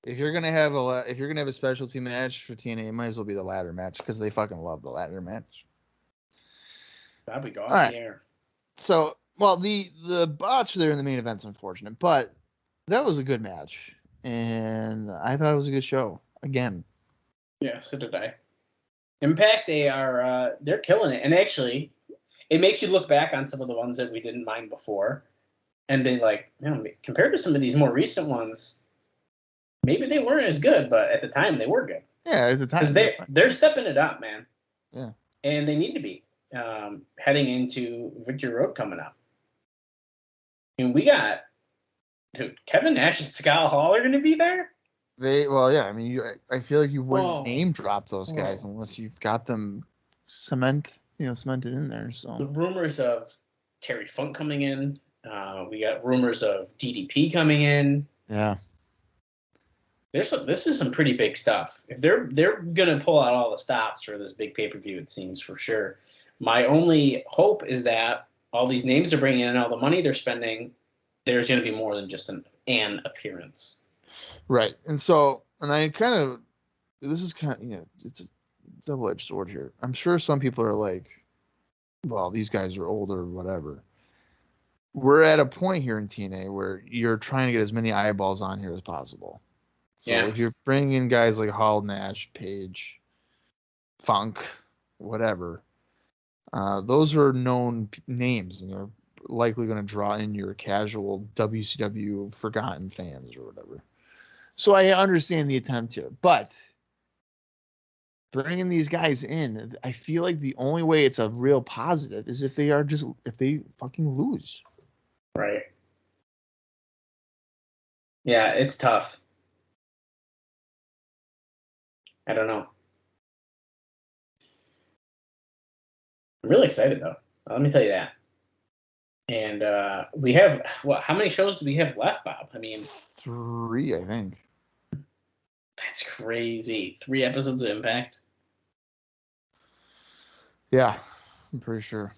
If you're gonna have a specialty match for TNA, it might as well be the ladder match because they fucking love the ladder match. That'd be go off the air. So, well, the botch there in the main event's unfortunate, but that was a good match, and I thought it was a good show again. Yeah, so did I. Impact, they're killing it, and actually, it makes you look back on some of the ones that we didn't mind before, and be like, compared to some of these more recent ones, maybe they weren't as good, but at the time they were good. Yeah, at the time because they're stepping it up, man. Yeah, and they need to be heading into Victory Road coming up. And we got Kevin Nash and Scott Hall are going to be there. I feel like you wouldn't name drop those guys unless you've got them cemented in there. So the rumors of Terry Funk coming in. We got rumors of DDP coming in. Yeah. This is some pretty big stuff. If they're gonna pull out all the stops for this big pay-per-view, it seems for sure. My only hope is that all these names they're bringing in and all the money they're spending, there's gonna be more than just an appearance. Right, and I kind of, this is kind of, it's a double-edged sword here. I'm sure some people are like, well, these guys are older or whatever. We're at a point here in TNA where you're trying to get as many eyeballs on here as possible. So Yeah. if you're bringing in guys like Hall, Nash, Page, Funk, whatever, those are known names, and they're likely going to draw in your casual WCW forgotten fans or whatever. So I understand the attempt here, but bringing these guys in, I feel like the only way it's a real positive is if they fucking lose. Right. Yeah, it's tough. I don't know. I'm really excited though. Let me tell you that. And we have how many shows do we have left, Bob? I mean, 3, I think. that's crazy. 3 episodes of Impact. Yeah, I'm pretty sure.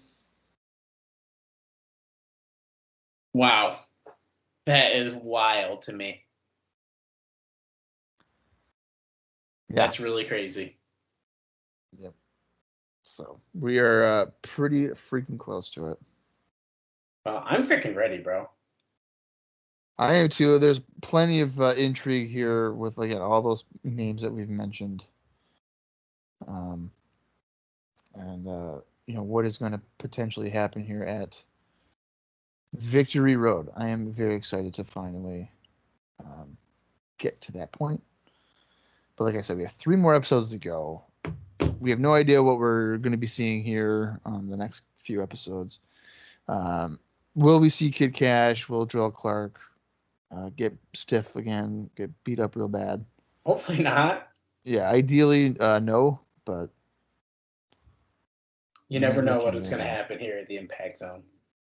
Wow. That is wild to me. Yeah. That's really crazy. Yep. So we are pretty freaking close to it. I'm freaking ready, bro. I am too. There's plenty of intrigue here with all those names that we've mentioned. And what is going to potentially happen here at Victory Road. I am very excited to finally get to that point. But like I said, we have 3 more episodes to go. We have no idea what we're going to be seeing here on the next few episodes. Will we see Kid Cash? Will Joel Clark get stiff again, get beat up real bad? Hopefully not. Yeah, ideally, no, but you never know what is going to happen here at the Impact Zone.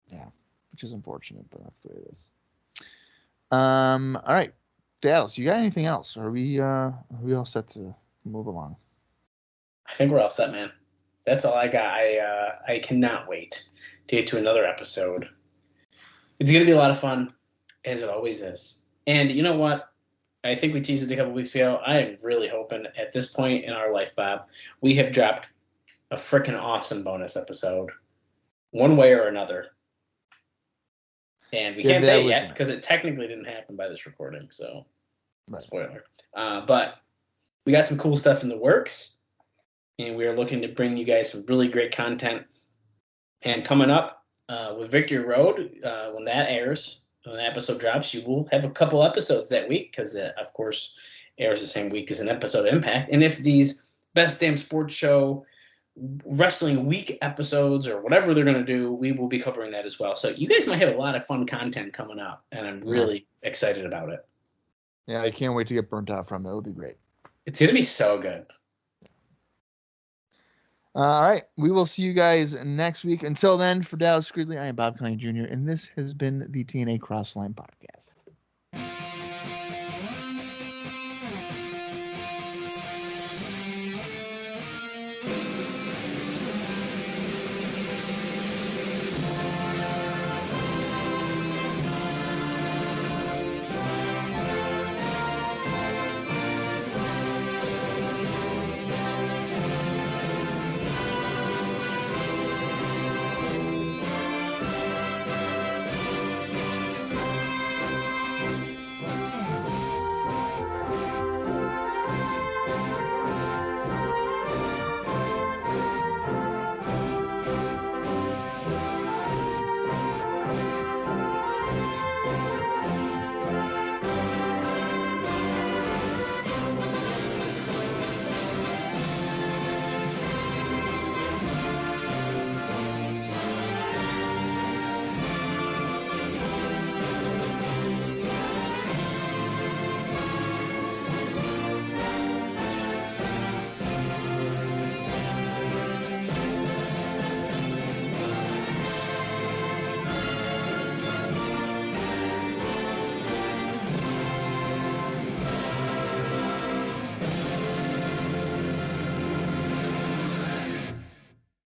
Yeah, which is unfortunate, but that's the way it is. All right, Dallas, you got anything else? Are we all set to move along? I think we're all set, man. That's all I got. I cannot wait to get to another episode. It's going to be a lot of fun, as it always is. And you know what? I think we teased it a couple weeks ago. I am really hoping at this point in our life, Bob, we have dropped a freaking awesome bonus episode, one way or another. And we can't say it yet because it technically didn't happen by this recording, so spoiler. But we got some cool stuff in the works, and we are looking to bring you guys some really great content. And coming up with Victory Road, when that airs, when the episode drops, you will have a couple episodes that week because it, of course, airs the same week as an episode of Impact. And if these Best Damn Sports Show Wrestling Week episodes or whatever they're going to do, we will be covering that as well. So you guys might have a lot of fun content coming up, and I'm really excited about it. Yeah, I can't wait to get burnt out from it. It'll be great. It's going to be so good. All right. We will see you guys next week. Until then, for Dallas Gridley, I am Bob Colling Jr., and this has been the TNA Crossline Podcast.